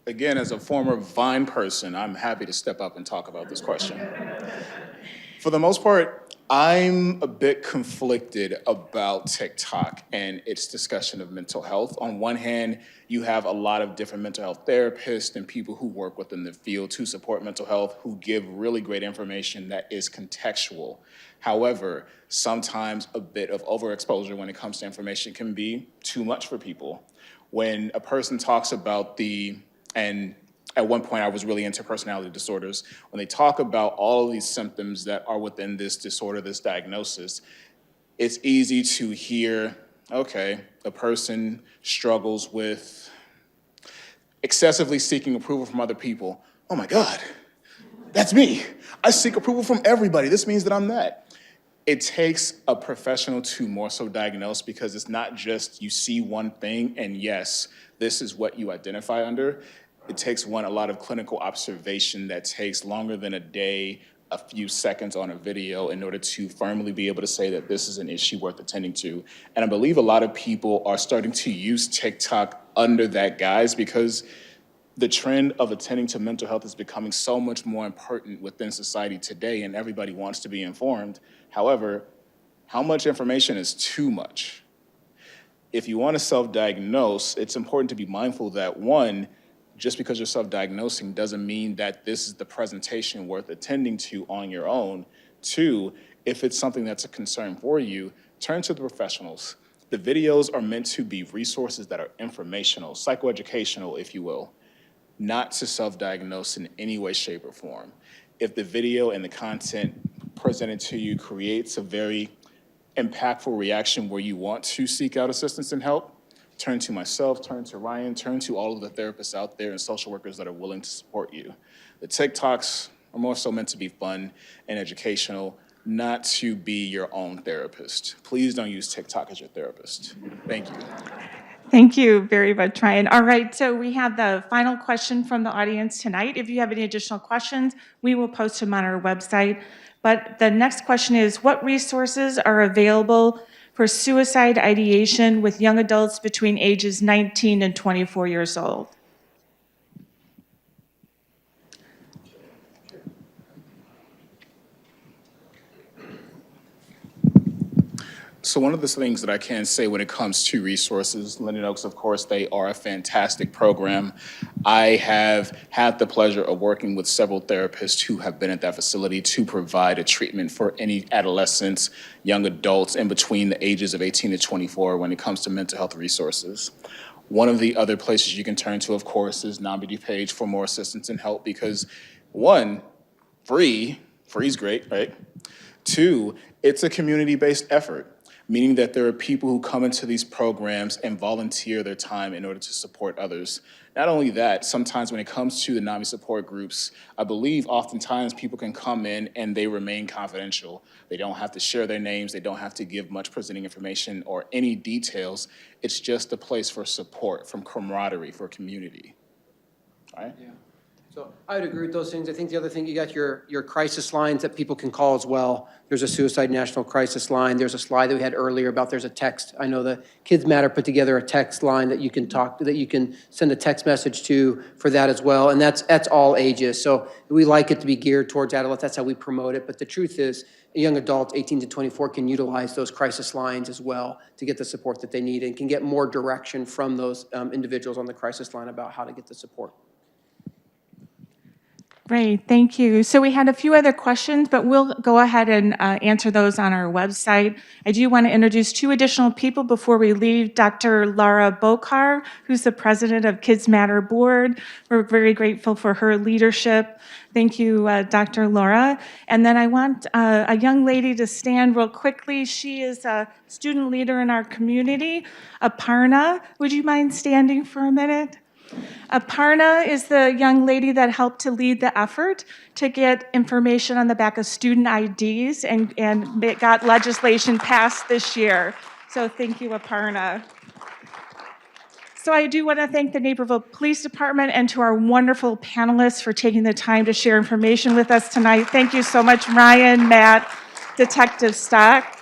Speaker 4: Again, as a former Vine person, I'm happy to step up and talk about this question. For the most part, I'm a bit conflicted about TikTok and its discussion of mental health. On one hand, you have a lot of different mental health therapists and people who work within the field to support mental health who give really great information that is contextual. However, sometimes a bit of overexposure when it comes to information can be too much for people. When a person talks about and at one point I was really into personality disorders, when they talk about all of these symptoms that are within this disorder, this diagnosis, it's easy to hear, okay, a person struggles with excessively seeking approval from other people. Oh my God, that's me. I seek approval from everybody. This means that I'm that. It takes a professional to more so diagnose, because it's not just you see one thing and yes, this is what you identify under. It takes a lot of clinical observation that takes longer than a day, a few seconds on a video in order to firmly be able to say that this is an issue worth attending to. And I believe a lot of people are starting to use TikTok under that guise, because the trend of attending to mental health is becoming so much more important within society today, and everybody wants to be informed. However, how much information is too much? If you want to self-diagnose, it's important to be mindful that, one, just because you're self-diagnosing doesn't mean that this is the presentation worth attending to on your own. Two, If it's something that's a concern for you, turn to the professionals. The videos are meant to be resources that are informational, psychoeducational, if you will, not to self-diagnose in any way, shape, or form. If the video and the content presented to you creates a very impactful reaction where you want to seek out assistance and help, turn to myself, turn to Ryan, turn to all of the therapists out there and social workers that are willing to support you. The TikToks are more so meant to be fun and educational, not to be your own therapist. Please don't use TikTok as your therapist. Thank you.
Speaker 2: Thank you very much, Ryan. All right, so we have the final question from the audience tonight. If you have any additional questions, we will post them on our website. But the next question is, what resources are available for suicide ideation with young adults between ages 19 and 24 years old?
Speaker 4: So one of the things that I can say when it comes to resources, Linden Oaks, of course, they are a fantastic program. I have had the pleasure of working with several therapists who have been at that facility to provide a treatment for any adolescents, young adults in between the ages of 18 to 24 when it comes to mental health resources. One of the other places you can turn to, of course, is NAMBD page for more assistance and help because, one, free's great, right? Two, it's a community-based effort, meaning that there are people who come into these programs and volunteer their time in order to support others. Not only that, sometimes when it comes to the NAMI support groups, I believe oftentimes people can come in and they remain confidential. They don't have to share their names, they don't have to give much presenting information or any details. It's just a place for support, from camaraderie, for community, all right?
Speaker 3: Yeah. So I would agree with those things. I think the other thing, you got your crisis lines that people can call as well. There's a Suicide National Crisis Line. There's a slide that we had earlier about there's a text. I know the KidsMatter put together a text line that you can send a text message to for that as well. And that's all ages. So we like it to be geared towards adults. That's how we promote it. But the truth is, young adults 18 to 24 can utilize those crisis lines as well to get the support that they need and can get more direction from those individuals on the crisis line about how to get the support.
Speaker 2: Great, thank you. So we had a few other questions, but we'll go ahead and answer those on our website. I do want to introduce two additional people before we leave. Dr. Laura Bokar, who's the president of KidsMatter Board. We're very grateful for her leadership. Thank you, Dr. Laura. And then I want a young lady to stand real quickly. She is a student leader in our community, Aparna. Would you mind standing for a minute? Aparna is the young lady that helped to lead the effort to get information on the back of student IDs and got legislation passed this year. So thank you, Aparna. So I do want to thank the Naperville Police Department and to our wonderful panelists for taking the time to share information with us tonight. Thank you so much, Ryan, Matt, Detective Stock.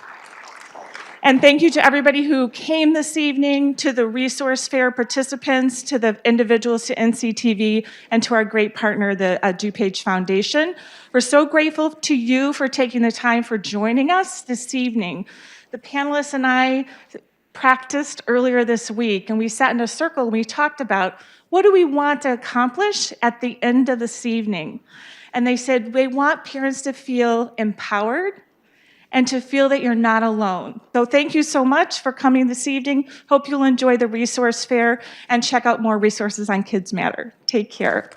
Speaker 2: And thank you to everybody who came this evening, to the resource fair participants, to the individuals, to NCTV, and to our great partner, the DuPage Foundation. We're so grateful to you for taking the time for joining us this evening. The panelists and I practiced earlier this week, and we sat in a circle and we talked about what do we want to accomplish at the end of this evening. And they said they want parents to feel empowered and to feel that you're not alone. So thank you so much for coming this evening. Hope you'll enjoy the resource fair and check out more resources on KidsMatter. Take care.